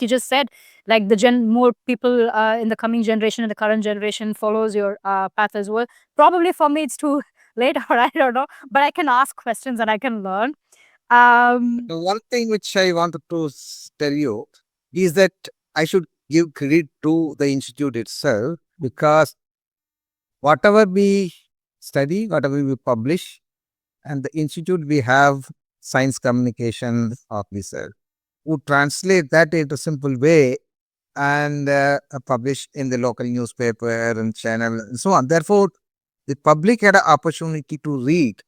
you just said, like the more people in the coming generation and the current generation follows your path as well. Probably for me it's too late, or I don't know, but I can ask questions and I can learn. One thing which I wanted to tell you is that I should give credit to the institute itself, because whatever we study, whatever we publish, and the institute we have science communication officer who translate that into simple way and publish in the local newspaper and channel and so on. Therefore, the public had an opportunity to read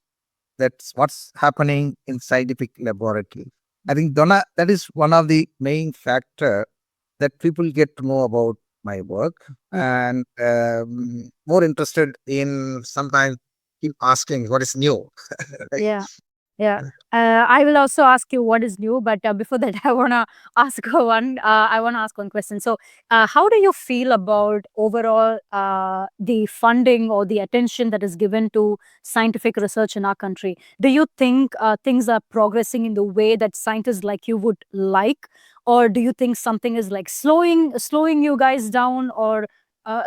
that's what's happening in scientific laboratory. I think that is one of the main factor that people get to know about my work and more interested in sometimes keep asking what is new. Right? Yeah. Yeah. I will also ask you what is new, but before that, I want to ask one question. So, how do you feel about overall the funding or the attention that is given to scientific research in our country? Do you think things are progressing in the way that scientists like you would like, or do you think something is like slowing you guys down, or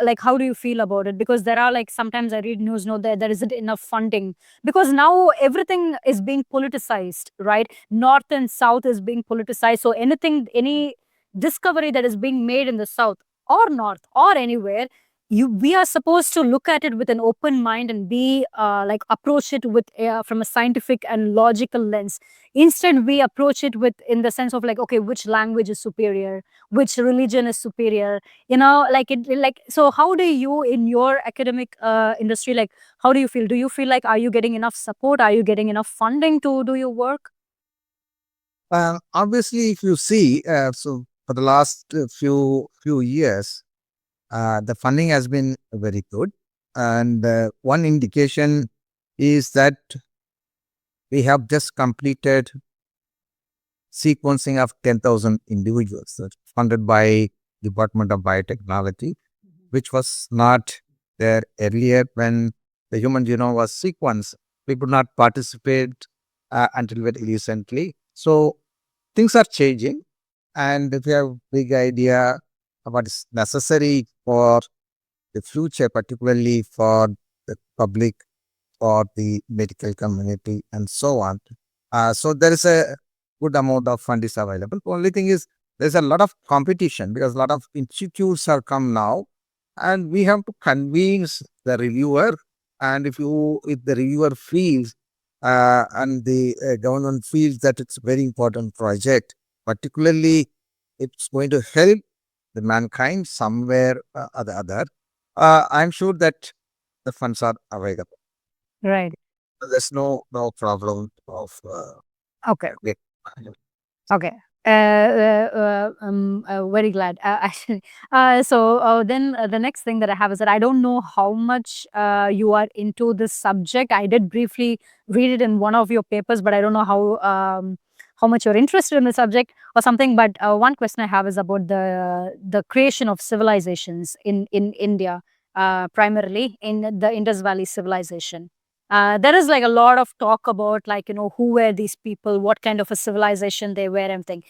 like how do you feel about it? Because there are like sometimes I read news, no, there isn't enough funding, because now everything is being politicized, right? North and south is being politicized. So any discovery that is being made in the south or north or anywhere, we are supposed to look at it with an open mind and be like approach it with from a scientific and logical lens. Instead we approach it with in the sense of like, okay, which language is superior, which religion is superior, like like, so how do you in your academic industry, like how do you feel? Do you feel like, are you getting enough support? Are you getting enough funding to do your work? Obviously, if you see, so for the last few years, the funding has been very good, and one indication is that we have just completed sequencing of 10,000 individuals that's funded by Department of Biotechnology, which was not there earlier when the human genome was sequenced. We could not participate until very recently. So things are changing, and if you have big idea of what is necessary for the future, particularly for the public, for the medical community, and so on. So there is a good amount of fund is available. The only thing is there's a lot of competition because a lot of institutes have come now, and we have to convince the reviewer. And if the reviewer feels and the government feels that it's a very important project, particularly it's going to help the mankind somewhere or the other, I'm sure that the funds are available. Right. There's no problem of Okay. get- Okay. Very glad. Actually, so then the next thing that I have is that I don't know how much you are into this subject. I did briefly read it in one of your papers, but I don't know how much you're interested in the subject or something. But one question I have is about the creation of civilizations in India, primarily in the Indus Valley civilization. There is like a lot of talk about like, who were these people, what kind of a civilization they were, everything.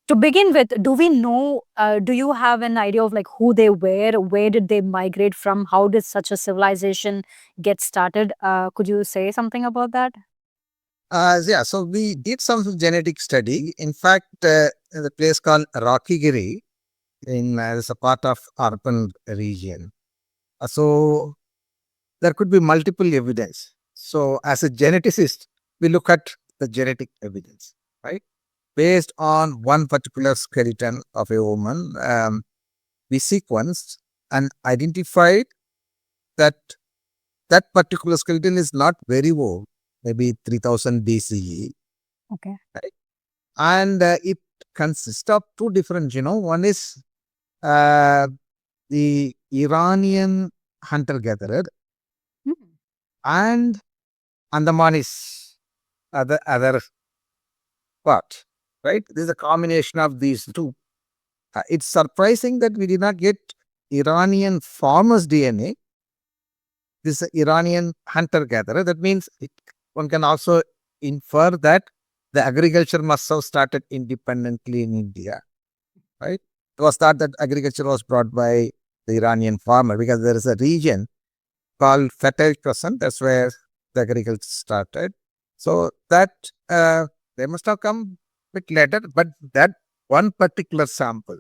To begin with, do we know, do you have an idea of like who they were? Where did they migrate from? How did such a civilization get started? Could you say something about that? Yeah, so we did some genetic study. In fact, in the place called Rockygiri in as a part of urban region. So there could be multiple evidence. So as a geneticist, we look at the genetic evidence, right? Based on one particular skeleton of a woman, we sequenced and identified that that particular skeleton is not very old, maybe 3000 BCE, Okay. right? And it consists of two different genome. One is uh, the Iranian hunter gatherer, Mm. and Andaman is other part, right? There's a combination of these two. It's surprising that we did not get Iranian farmer's DNA. This Iranian hunter gatherer. That means one can also infer that the agriculture must have started independently in India, right? It was thought that agriculture was brought by the Iranian farmer because there is a region called Fertile Crescent. That's where the agriculture started. So that they must have come a bit later, but that one particular sample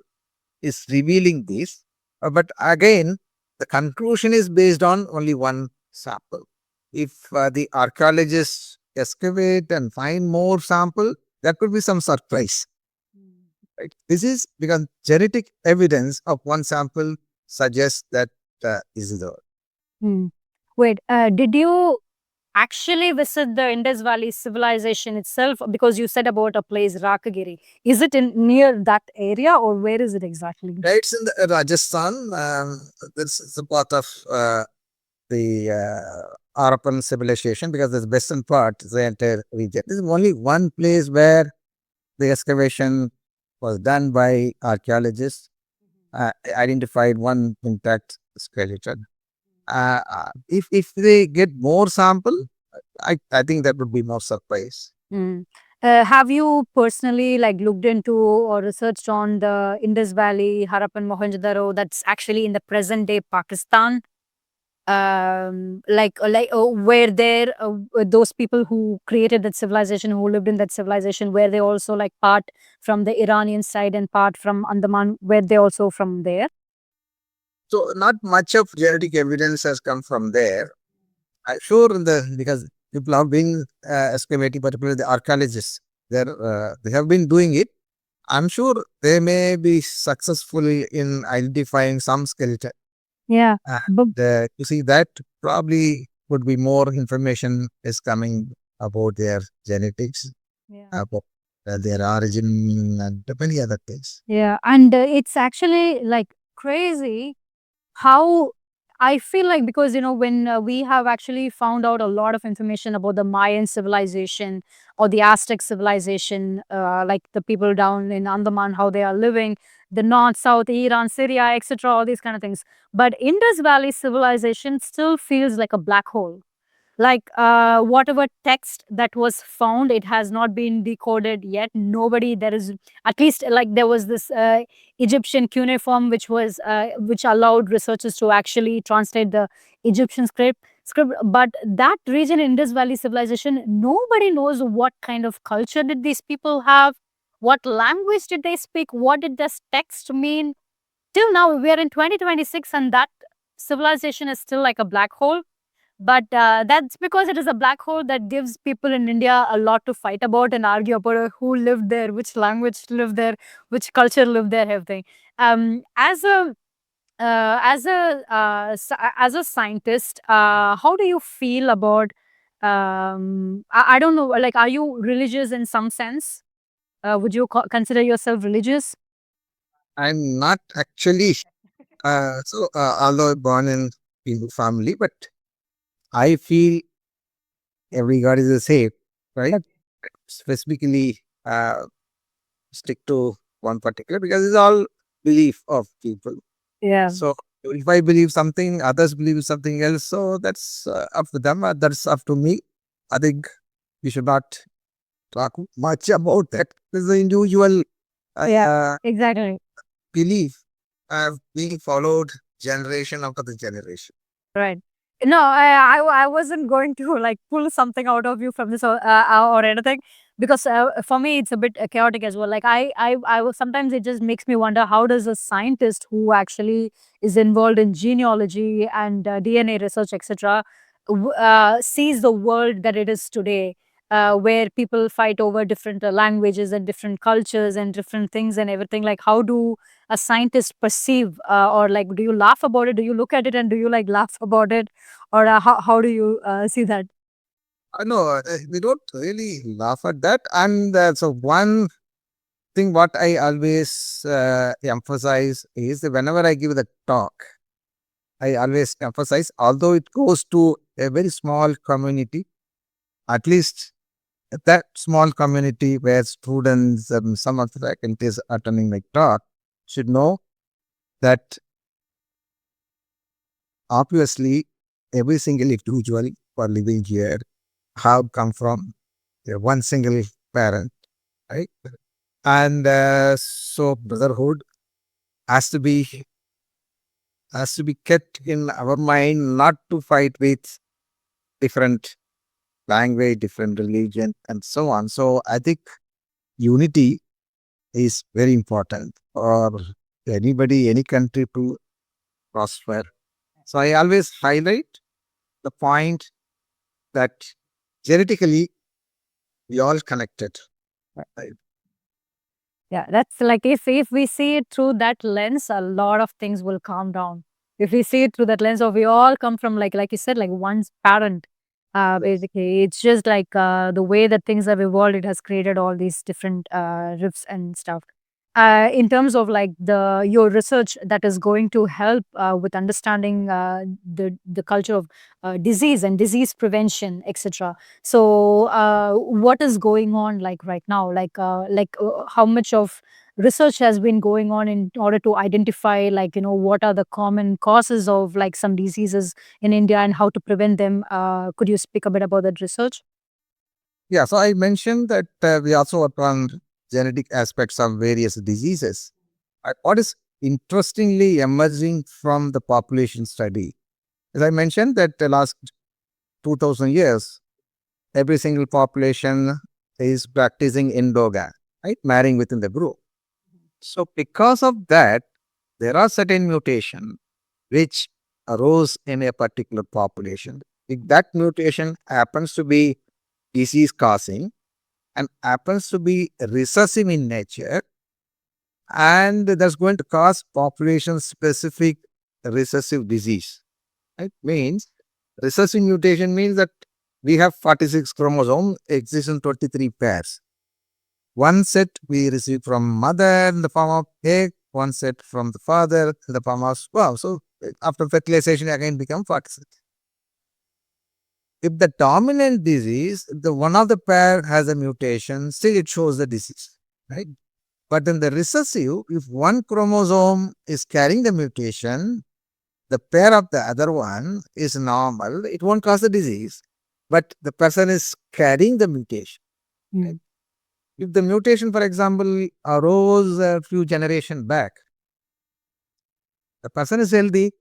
is revealing this. But again, the conclusion is based on only one sample. If the archaeologists excavate and find more sample, there could be some surprise. Right? This is because genetic evidence of one sample suggests that this is the Hmm. Wait, did you actually visit the Indus Valley civilization itself? Because you said about a place, Rakagiri. Is it in near that area or where is it exactly? yeah, it's in the Rajasthan. This is a part of the Harappan civilization because the western part is the entire region. This is only one place where the excavation was done by archaeologists, identified one intact skeleton. If they get more sample, I think that would be more surprise. Mm. Have you personally like looked into or researched on the Indus Valley, Harappan, Mohenjo-daro that's actually in the present day Pakistan? Were there those people who created that civilization, who lived in that civilization, were they also like part from the Iranian side and part from Andaman? Were they also from there? So not much of genetic evidence has come from there. I'm sure because people have been excavating, particularly the archaeologists, they have been doing it. I'm sure they may be successful in identifying some skeleton. Yeah, And but you see that probably would be more information is coming about their genetics, yeah. about their origin, and many other things. Yeah, and it's actually like crazy how I feel like, because when we have actually found out a lot of information about the Mayan civilization or the Aztec civilization, like the people down in Andaman, how they are living, the North, South, Iran, Syria, etc., all these kind of things. But Indus Valley civilization still feels like a black hole. Like whatever text that was found, it has not been decoded yet. Nobody, there is, at least like there was this Egyptian cuneiform which allowed researchers to actually translate the Egyptian script. But that region, Indus Valley civilization, nobody knows what kind of culture did these people have, what language did they speak, what did this text mean. Till now we are in 2026 and that civilization is still like a black hole. But that's because it is a black hole that gives people in India a lot to fight about and argue about who lived there, which language lived there, which culture lived there, everything. As a as a scientist, how do you feel about? I don't know. Like, are you religious in some sense? Would you consider yourself religious? I'm not actually although born in Hindu family, but I feel every god is the same, right? Specifically, stick to one particular because it's all belief of people. Yeah. So If I believe something, others believe something else. So that's up to them. That's up to me. I think we should not talk much about that. This is the individual Yeah, uh, exactly. belief being followed generation after the generation. Right. No, I wasn't going to like pull something out of you from this or anything, because for me it's a bit chaotic as well. Like I was sometimes it just makes me wonder, how does a scientist who actually is involved in genealogy and DNA research, etc., sees the world that it is today, where people fight over different languages and different cultures and different things and everything. Like, how do a scientist perceive, or like, do you laugh about it, do you look at it and do you like laugh about it, or how do you see that? No, we don't really laugh at that. And so one thing what I always emphasize is that whenever I give the talk, I always emphasize, although it goes to a very small community, at least that small community where students and some of the faculties attending my talk should know that obviously every single individual who are living here have come from one single parent, right? And so brotherhood has to be kept in our mind, not to fight with different language, different religion, and so on. So I think unity is very important for anybody, any country to prosper. So I always highlight the point that genetically we all connected. Right? Yeah, that's like, if we see it through that lens, a lot of things will calm down. If we see it through that lens of we all come from, like you said, like one's parent, Yes. basically, it's just like the way that things have evolved, it has created all these different rifts and stuff. In terms of like your research that is going to help with understanding the culture of disease and disease prevention, etc. So, what is going on like right now? How much of research has been going on in order to identify, like, what are the common causes of like some diseases in India and how to prevent them? Could you speak a bit about that research? Yeah, so I mentioned that we also work on genetic aspects of various diseases. What is interestingly emerging from the population study, as I mentioned, that the last 2000 years, every single population is practicing endogamy, right? Marrying within the group. So, because of that, there are certain mutations which arose in a particular population. If that mutation happens to be disease causing and happens to be recessive in nature, and that's going to cause population specific recessive disease. It means recessive mutation means that we have 46 chromosomes exist in 23 pairs. One set we receive from mother in the form of egg, one set from the father in the form of sperm. So after fertilization again become 46. If the dominant disease, the one of the pair has a mutation, still it shows the disease, right? But in the recessive, if one chromosome is carrying the mutation, the pair of the other one is normal, it won't cause the disease, but the person is carrying the mutation. Right? Mm. If the mutation, for example, arose a few generations back, the person is healthy,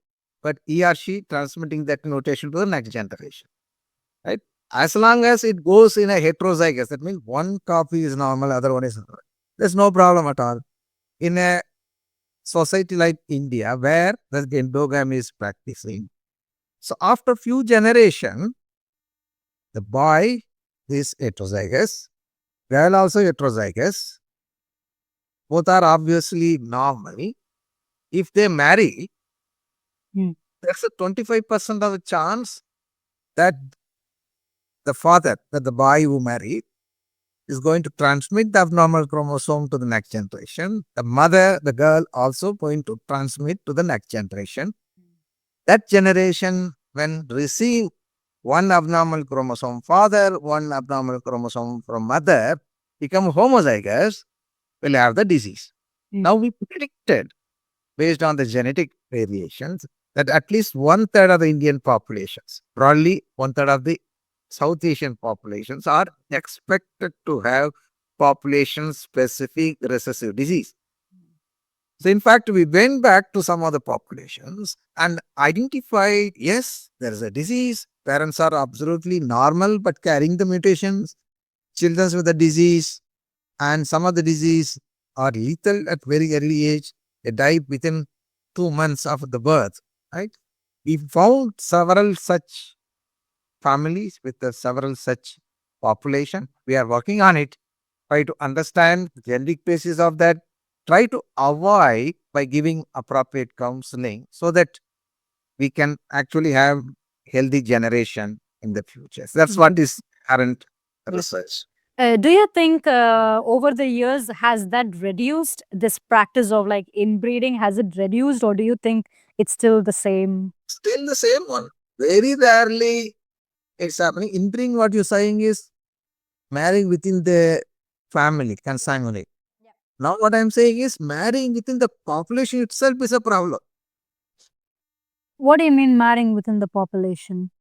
but he or she transmitting that mutation to the next generation. Right? As long as it goes in a heterozygous, that means one copy is normal, other one is not. There's no problem at all. In a society like India, where the endogamy is practicing, so after few generation, the boy is heterozygous, girl also heterozygous. Both are obviously normal. If they marry, Mm. there's a 25% of the chance that the father, that the boy who married, is going to transmit the abnormal chromosome to the next generation. The mother, the girl, also going to transmit to the next generation. That generation, when receive one abnormal chromosome father, one abnormal chromosome from mother, become homozygous, will have the disease. Mm. Now we predicted based on the genetic variations that at least one third of the Indian populations, broadly one third of the South Asian populations, are expected to have population specific recessive disease. So, in fact, we went back to some of the populations and identified yes, there is a disease. Parents are absolutely normal but carrying the mutations. Children with the disease and some of the disease are lethal at very early age. They die within 2 months of the birth. Right? We found several such families with several such population. We are working on it. Try to understand the genetic basis of that. Try to avoid by giving appropriate counseling so that we can actually have healthy generation in the future. So that's what is current research. Do you think over the years has that reduced this practice of like inbreeding? Has it reduced, or do you think it's still the same? Still the same one. Very rarely it's happening. Inbreeding, what you're saying is marrying within the family, consanguinate. Now, what I'm saying is marrying within the population itself is a problem. What do you mean marrying within the population?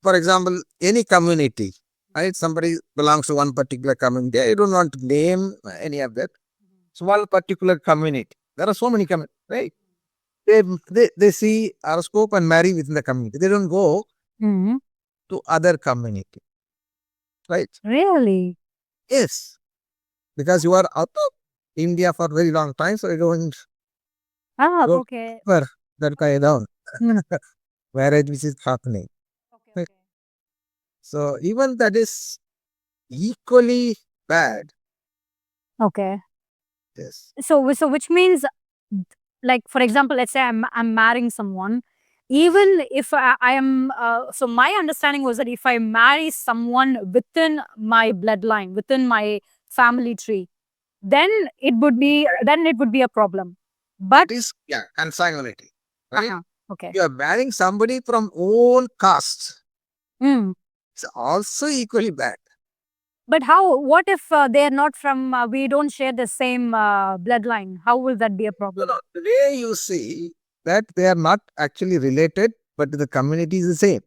For example, any community, right? Somebody belongs to one particular community. I don't want to name any of that. It's one particular community. There are so many communities, right? They see horoscope and marry within the community. They don't go Hmm. to other community, right? Really? Yes, because you are out of India for a very long time, so you don't Ah, go okay. for that kind of Mm. marriage which is happening. Okay, Right? okay. So even that is equally bad. Okay. Yes. So which means, like for example, let's say I'm marrying someone, even if I am. So my understanding was that if I marry someone within my bloodline, within my family tree, then it would be a problem. But It is, yeah, consanguinity, right? uh-huh, okay. You are marrying somebody from own caste. Mm. It's also equally bad. But how? What if they are not from? We don't share the same bloodline. How will that be a No, problem? no, today you see that they are not actually related, but the community is the same.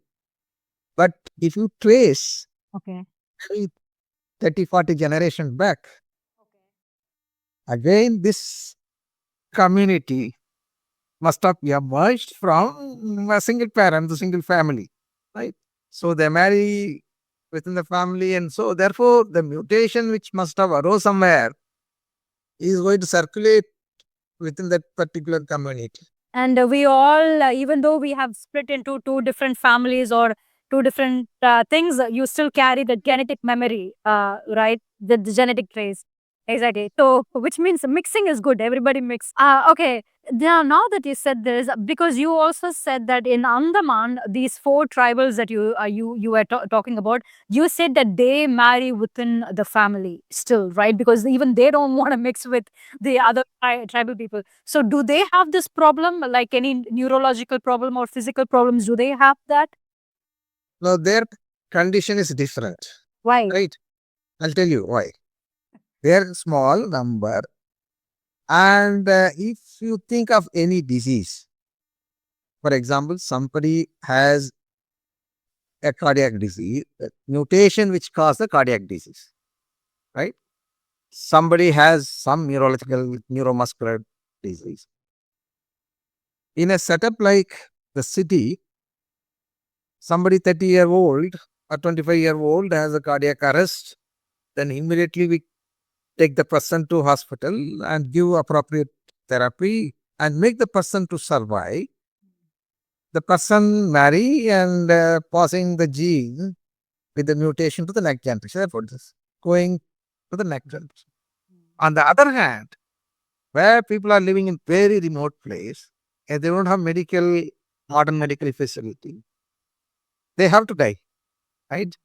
But if you trace Okay. maybe 30, 40 generations back, again, this community must have emerged from a single parent, a single family, right? So they marry within the family, and so therefore the mutation which must have arose somewhere is going to circulate within that particular community. And we all, even though we have split into two different families or two different things, you still carry the genetic memory, right? The genetic trace. Exactly. So, which means mixing is good. Everybody mix. Okay. Now that you said this, because you also said that in Andaman, these four tribals that you were talking about, you said that they marry within the family still, right? Because even they don't want to mix with the other tribal people. So do they have this problem, like any neurological problem or physical problems? Do they have that? Now their condition is different, Why? right? I'll tell you why. They're small number, and if you think of any disease, for example, somebody has a cardiac disease, a mutation which causes the cardiac disease, right? Somebody has some neurological, neuromuscular disease. In a setup like the city, somebody 30-year-old or 25-year-old has a cardiac arrest, then immediately we take the person to hospital and give appropriate therapy and make the person to survive. The person marry and passing the gene with the mutation to the next generation. Therefore, this going to the next generation. On the other hand, where people are living in very remote place and they don't have modern medical facility, they have to die, right?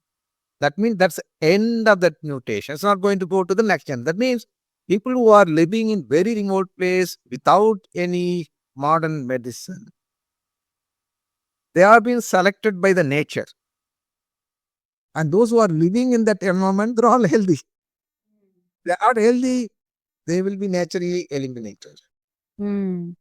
That means that's the end of that mutation. It's not going to go to the next gen. That means people who are living in very remote place without any modern medicine, they are being selected by the nature. And those who are living in that environment, they're all healthy. They are not healthy, they will be naturally eliminated. Hmm.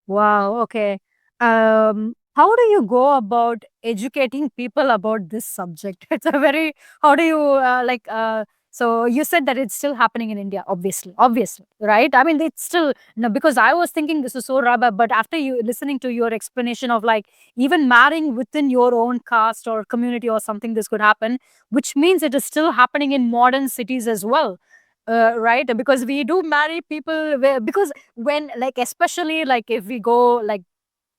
Wow. Okay. How do you go about educating people about this subject? It's a very, how do you so you said that it's still happening in India, obviously, right? I mean, it's still, no, because I was thinking this is so rubber, but after you listening to your explanation of like even marrying within your own caste or community or something, this could happen, which means it is still happening in modern cities as well. Right, because we do marry people where, because when, like, especially like if we go like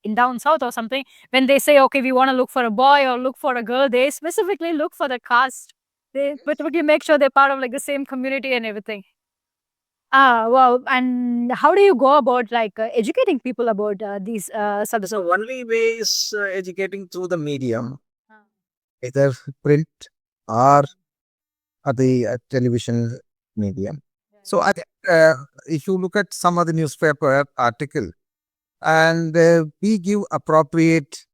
in down south or something, when they say, okay, we want to look for a boy or look for a girl, they specifically look for the caste. They particularly make sure they're part of like the same community and everything. Well, and how do you go about like educating people about these subjects? So only way is educating through the medium, Ah, either print or the television medium. So I think if you look at some of the newspaper article, and we give appropriate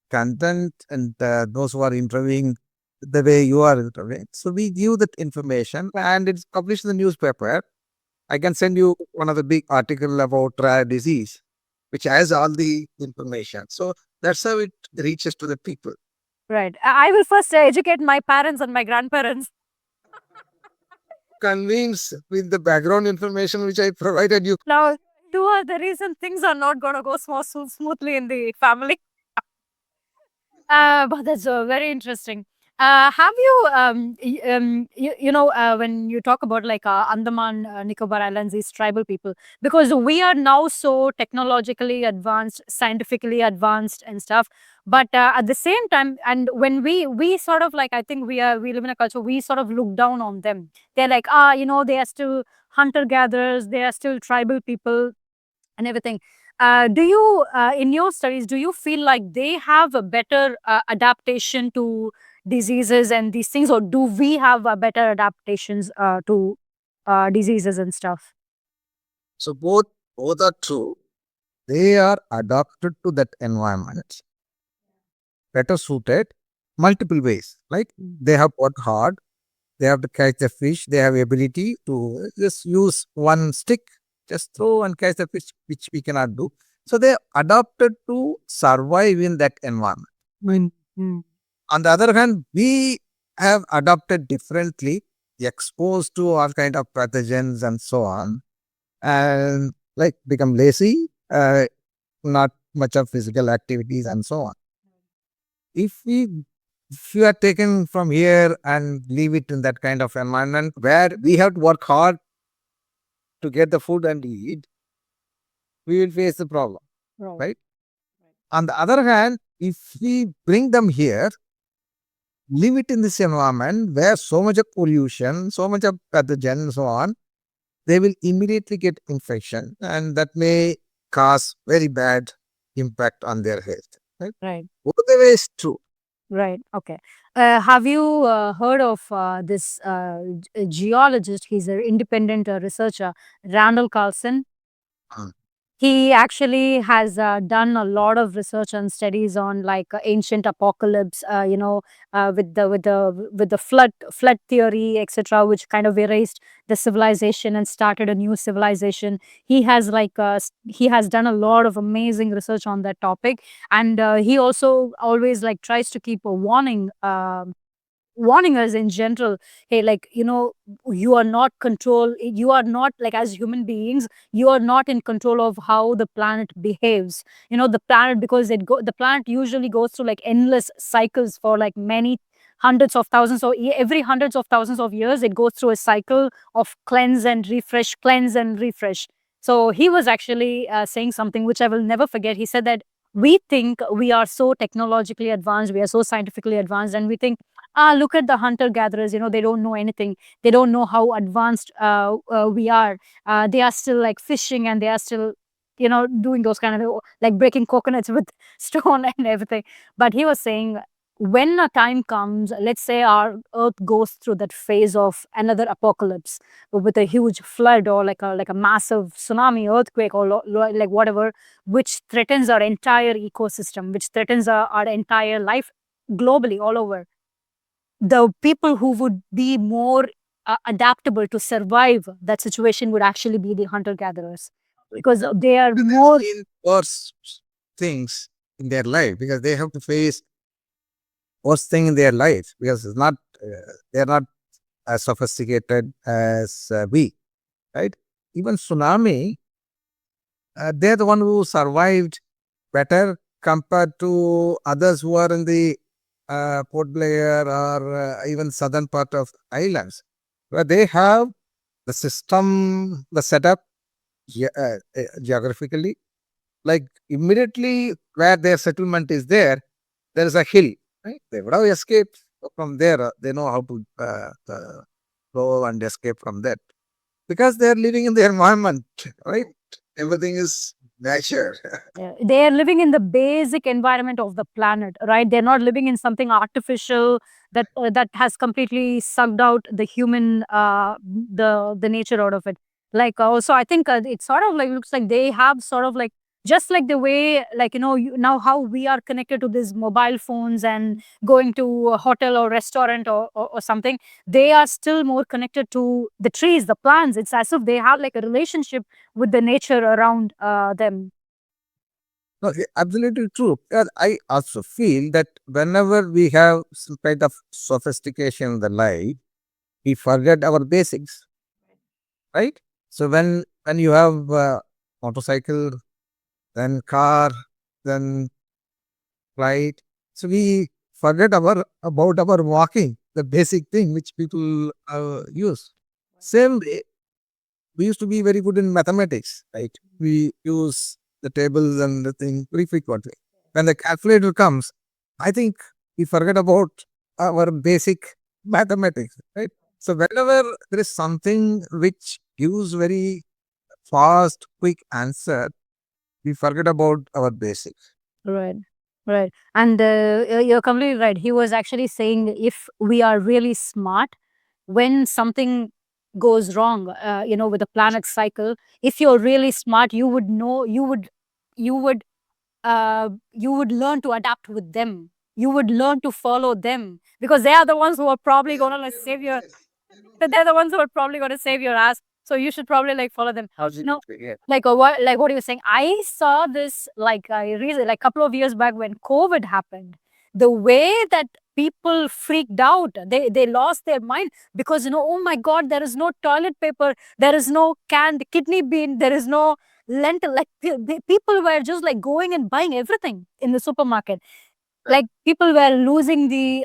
content, and those who are interviewing the way you are interviewing. So we give that information and it's published in the newspaper. I can send you one of the big article about rare disease, which has all the information. So that's how it reaches to the people. right. I will first educate my parents and my grandparents. Convince with the background information which I provided you. Now, two are the reason things are not going to go smoothly in the family. But that's very interesting. Have you, when you talk about like Andaman, Nicobar Islands, these tribal people, because we are now so technologically advanced, scientifically advanced and stuff. But at the same time, and when we sort of like, I think we live in a culture, we sort of look down on them. They're like, they are still hunter gatherers, they are still tribal people and everything. Do you, in your studies, do you feel like they have a better adaptation to diseases and these things, or do we have better adaptations to diseases and stuff? So both are true. They are adapted to that environment, better suited multiple ways. Like they have worked hard, they have to catch the fish, they have ability to just use one stick, just throw and catch the fish, which we cannot do. So they adapted to survive in that environment. Mm. On the other hand, we have adapted differently, exposed to all kind of pathogens and so on, and like become lazy, not much of physical activities and so on. If we if you are taken from here and leave it in that kind of environment where we have to work hard to get the food and eat, we will face the problem, Right. right? On the other hand, if we bring them here, leave it in this environment where so much of pollution, so much of pathogen and so on, they will immediately get infection and that may cause very bad impact on their health. Right? Right. Both the ways true. Right. Okay. Have you heard of this geologist? He's an independent researcher, Randall Carlson. Mm. He actually has done a lot of research and studies on like ancient apocalypse, with the flood theory, etc., which kind of erased the civilization and started a new civilization. He has he has done a lot of amazing research on that topic, and he also always like tries to keep a warning us in general. Hey, like, you are not control, you are not, like, as human beings, you are not in control of how the planet behaves. The planet, because the planet usually goes through like endless cycles for like many hundreds of thousands, or every hundreds of thousands of years it goes through a cycle of cleanse and refresh, cleanse and refresh. So he was actually saying something which I will never forget. He said that we think we are so technologically advanced, we are so scientifically advanced, and we think, look at the hunter gatherers, they don't know anything. They don't know how advanced we are. They are still like fishing, and they are still, doing those kind of like breaking coconuts with stone and everything. But he was saying, when a time comes, let's say our earth goes through that phase of another apocalypse with a huge flood, or like a massive tsunami, earthquake, or like whatever, which threatens our entire ecosystem, which threatens our entire life globally, all over. The people who would be more adaptable to survive that situation would actually be the hunter gatherers, because they are And I've more. seen worse things in their life, because they have to face worst thing in their life, because it's not they're not as sophisticated as we, right? Even tsunami, they're the one who survived better compared to others who are in the Port Blair or even southern part of islands, where they have the system, the setup geographically, like immediately where their settlement is there is a hill, right? They would have escaped from there. They know how to go and escape from that, because they are living in the environment, right? Everything is nature. Yeah, they are living in the basic environment of the planet, right? They're not living in something artificial that has completely sucked out the human the nature out of it. Like also, I think it sort of like looks like they have sort of like just like the way like now how we are connected to these mobile phones and going to a hotel or restaurant or something. They are still more connected to the trees, the plants. It's as if they have like a relationship with the nature around them. No, absolutely true. Because I also feel that whenever we have some kind of sophistication in the life, we forget our basics, right? So when you have motorcycle, then car, then flight, so we forget our about our walking, the basic thing which people use. Same way, we used to be very good in mathematics, right? We use the tables and the thing very frequently. When the calculator comes, I think we forget about our basic mathematics, right? So whenever there is something which gives very fast, quick answer, we forget about our basics. Right, right. And you're completely right. He was actually saying if we are really smart, when something goes wrong, with the planet cycle, if you're really smart, you would know, you would, you would learn to adapt with them. You would learn to follow them because they are the ones who are probably going to like, save your but they're the ones who are probably going to save your ass. So you should probably like follow them. No, like what you were saying. I saw this like like couple of years back when COVID happened. The way that people freaked out, they lost their mind because oh my god, there is no toilet paper, there is no canned kidney bean, there is no lentil. Like people were just like going and buying everything in the supermarket, like people were losing the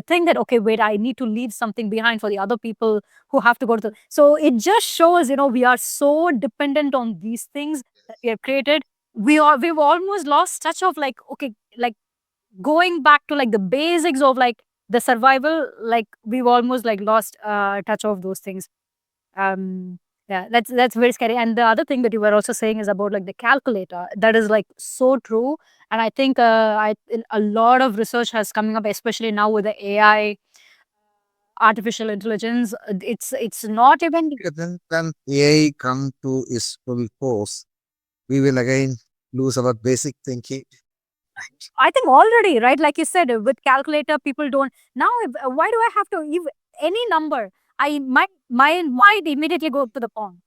thing that okay, wait, I need to leave something behind for the other people who have to go to so it just shows we are so dependent on these things that we have created. We've almost lost touch of like okay, like going back to like the basics of like the survival, like we've almost like lost touch of those things. Yeah, that's very scary. And the other thing that you were also saying is about like the calculator. That is like so true. And I think a lot of research has coming up, especially now with the AI, artificial intelligence. It's not even. Because then AI come to its full force, we will again lose our basic thinking. I think already, right? Like you said, with calculator, people don't now. Why do I have to give any number? I might immediately go to the phone.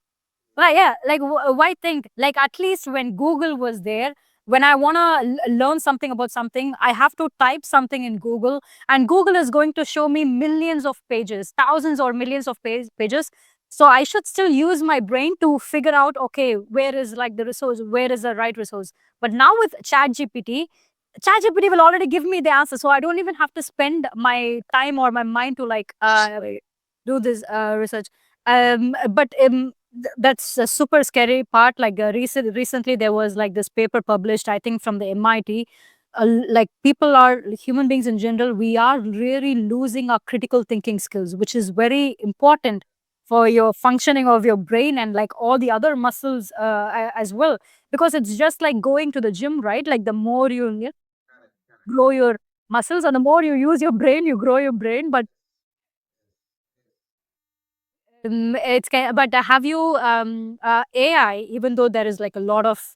Right, yeah. Like, why think? Like, at least when Google was there, when I want to learn something about something, I have to type something in Google, and Google is going to show me millions of pages, thousands or millions of pages. So I should still use my brain to figure out, okay, where is like the resource, where is the right resource. But now with ChatGPT will already give me the answer, so I don't even have to spend my time or my mind to like do this research. That's a super scary part. Like recently, there was like this paper published, I think, from the MIT. Like people are human beings in general. We are really losing our critical thinking skills, which is very important for your functioning of your brain and like all the other muscles as well. Because it's just like going to the gym, right? Like the more you grow your muscles, and the more you use your brain, you grow your brain. But it's kind but have you AI, even though there is like a lot of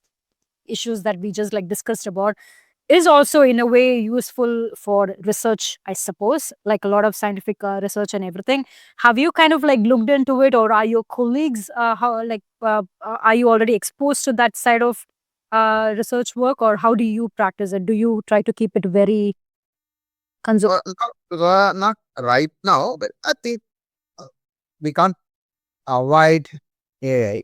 issues that we just like discussed about, is also in a way useful for research, I suppose, like a lot of scientific research and everything. Have you kind of like looked into it, or are your colleagues how like are you already exposed to that side of research work, or how do you practice it? Do you try to keep it very conservative? Not right now, but I think uh, we can't avoid AI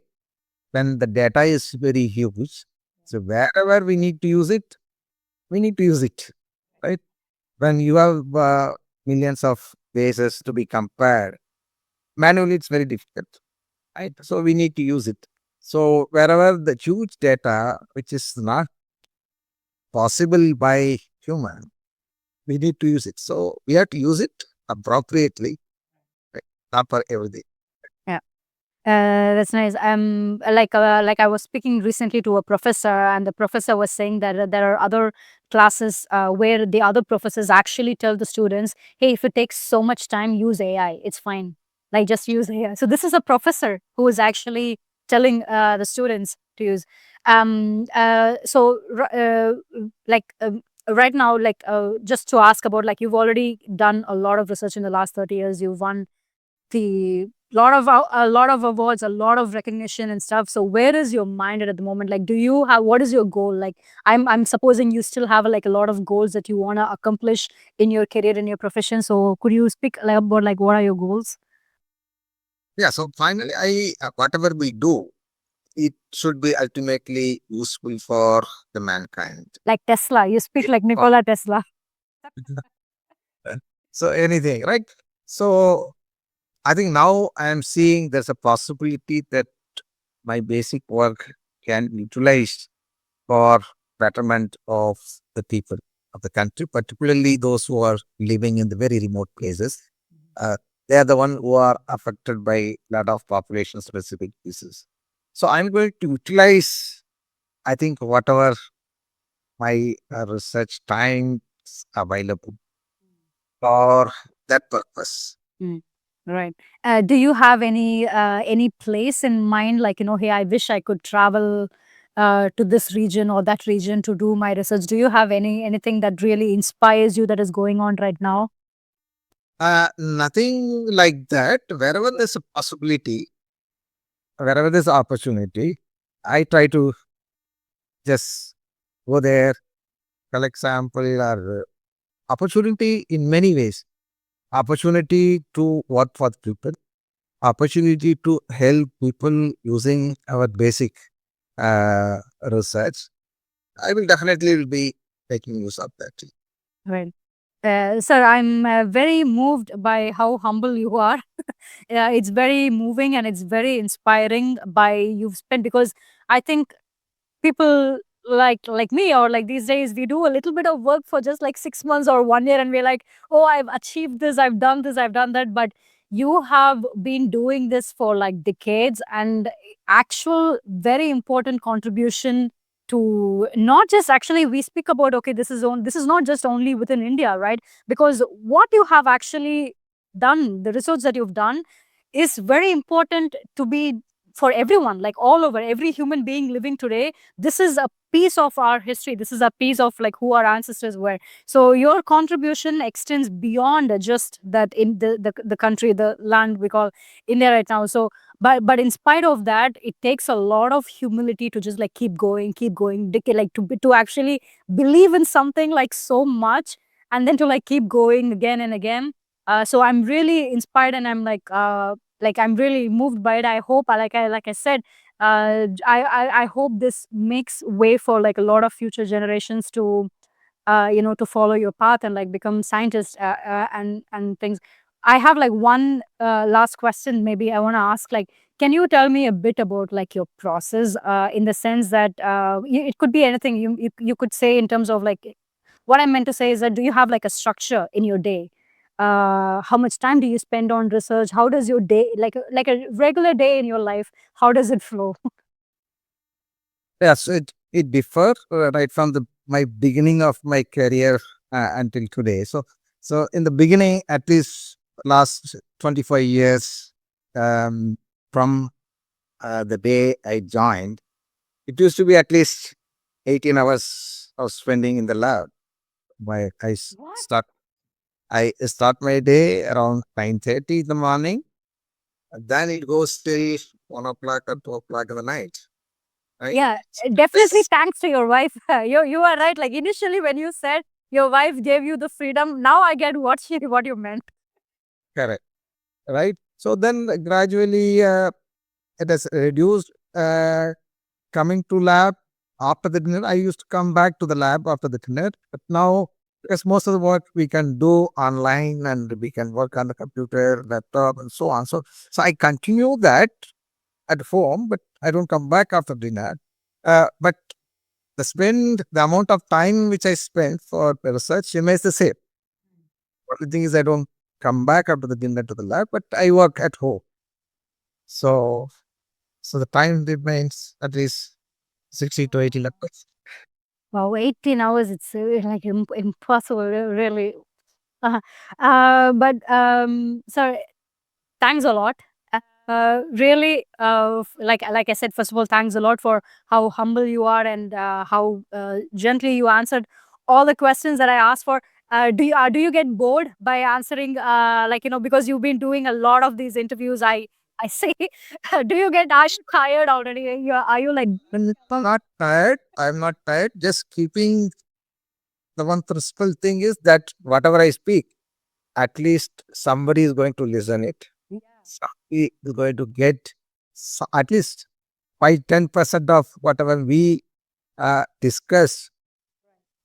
when the data is very huge. So wherever we need to use it, we need to use it, right? When you have millions of bases to be compared, manually it's very difficult, right? So we need to use it. So wherever the huge data, which is not possible by human, we need to use it. So we have to use it appropriately, right? Not for everything. Yeah. That's nice. Like I was speaking recently to a professor, and the professor was saying that there are other classes where the other professors actually tell the students, "Hey, if it takes so much time, use AI. It's fine. Like just use AI." So this is a professor who is actually telling the students to use. Like right now, like just to ask about, like you've already done a lot of research in the last 30 years. You've won the a lot of awards, a lot of recognition and stuff. So where is your mind at the moment? Like, do you have, what is your goal? Like, I'm supposing you still have like a lot of goals that you want to accomplish in your career, in your profession. So could you speak like about like what are your goals? Yeah. So finally, whatever we do, it should be ultimately useful for the mankind. Like Tesla, you speak Yeah. like Nikola Tesla. So anything, right? So I think now I am seeing there's a possibility that my basic work can be utilized for betterment of the people of the country, particularly those who are living in the very remote places. Uh, they are the one who are affected by a lot of population specific diseases. So I'm going to utilize, I think, whatever my research time available for that purpose. Mm, right. Do you have any place in mind, like, hey, I wish I could travel to this region or that region to do my research? Do you have anything that really inspires you that is going on right now? Nothing like that. Wherever there's a possibility, wherever there's opportunity, I try to just go there, collect sample or opportunity in many ways. Opportunity to work for the people, opportunity to help people using our basic research. I will definitely will be making use of that. Right. Sir, I'm very moved by how humble you are. It's very moving and it's very inspiring by you've spent, because I think people like me, or like these days, we do a little bit of work for just like 6 months or 1 year, and we're like, oh, I've achieved this, I've done this, I've done that. But you have been doing this for like decades, and actual very important contribution to not just, actually we speak about, okay, this is not just only within India, right? Because what you have actually done, the research that you've done, is very important to be for everyone, like all over, every human being living today. This is a piece of our history, this is a piece of like who our ancestors were. So your contribution extends beyond just that, in the country, the land we call India right now. So but in spite of that, it takes a lot of humility to just like keep going, like to actually believe in something like so much, and then to like keep going again and again. So I'm really inspired, and I'm like I'm really moved by it. I hope, like I said, I hope this makes way for like a lot of future generations to to follow your path and like become scientists, and things. I have like one last question. Maybe I want to ask, like, can you tell me a bit about like your process, in the sense that it could be anything. You could say in terms of like, what I meant to say is that, do you have like a structure in your day? How much time do you spend on research? How does your day, like a regular day in your life, how does it flow? Yes, it differs right from the my beginning of my career until today. So in the beginning, at least last 25 years, um, from the day I joined, it used to be at least 18 hours of spending in the lab. My I s- What? start I start my day around 9:30 in the morning. And then it goes till 1 o'clock or 2 o'clock in the night. right? Yeah, So definitely this thanks to your wife. You are right. Like initially when you said your wife gave you the freedom, now I get what you meant. correct, right? So then gradually it has reduced. Coming to lab after the dinner, I used to come back to the lab after the dinner, but now because most of the work we can do online and we can work on the computer, laptop, and so on. So I continue that at home, but I don't come back after dinner. But the amount of time which I spend for the research remains the same. Only thing is I don't come back after the dinner to the lab, but I work at home. So so the time remains at least 60 to 80 lakhs. Wow, 18 hours, it's like impossible, really. Uh, so thanks a lot. Really, like I said, first of all, thanks a lot for how humble you are and how gently you answered all the questions that I asked for. Do you get bored by answering because you've been doing a lot of these interviews? I see. Are you tired already? Are you like And I'm not tired. I'm not tired. Just keeping the one principal thing is that whatever I speak, at least somebody is going to listen it. Somebody is going to get at least 5-10% of whatever we discuss.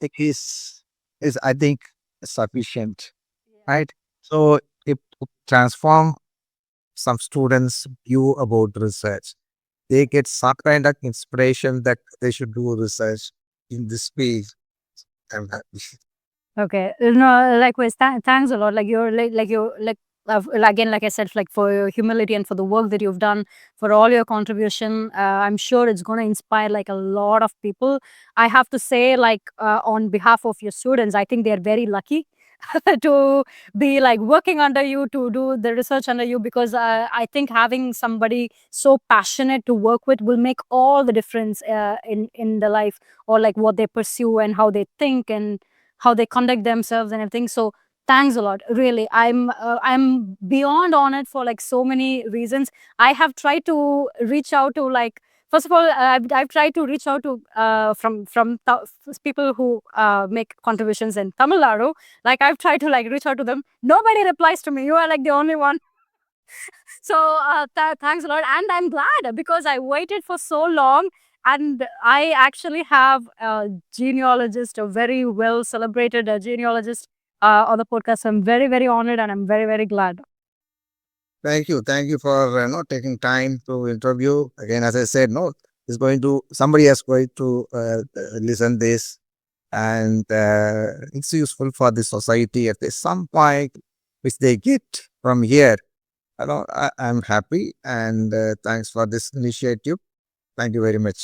It is I think sufficient, right? So it would transform some students' view about research. They get some kind of inspiration that they should do research in this field. I'm happy. Okay. No, likewise. Thanks a lot. Like you're like again, like I said, like for your humility and for the work that you've done, for all your contribution. I'm sure it's going to inspire like a lot of people. I have to say, like on behalf of your students, I think they're very lucky to be like working under you, to do the research under you, because I think having somebody so passionate to work with will make all the difference in the life, or like what they pursue and how they think and how they conduct themselves and everything. So thanks a lot. Really, I'm beyond honored for like so many reasons. I have tried to reach out to like. First of all, I've tried to reach out to people who make contributions in Tamil Nadu. Like I've tried to like reach out to them. Nobody replies to me. You are like the only one. So thanks a lot, and I'm glad because I waited for so long, and I actually have a genealogist, a very well celebrated genealogist on the podcast. So I'm very very honored, and I'm very very glad. Thank you. Thank you for taking time to interview. Again, as I said, no, is going to somebody is going to listen this, and it's useful for the society at some point which they get from here. I'm happy, and thanks for this initiative. Thank you very much.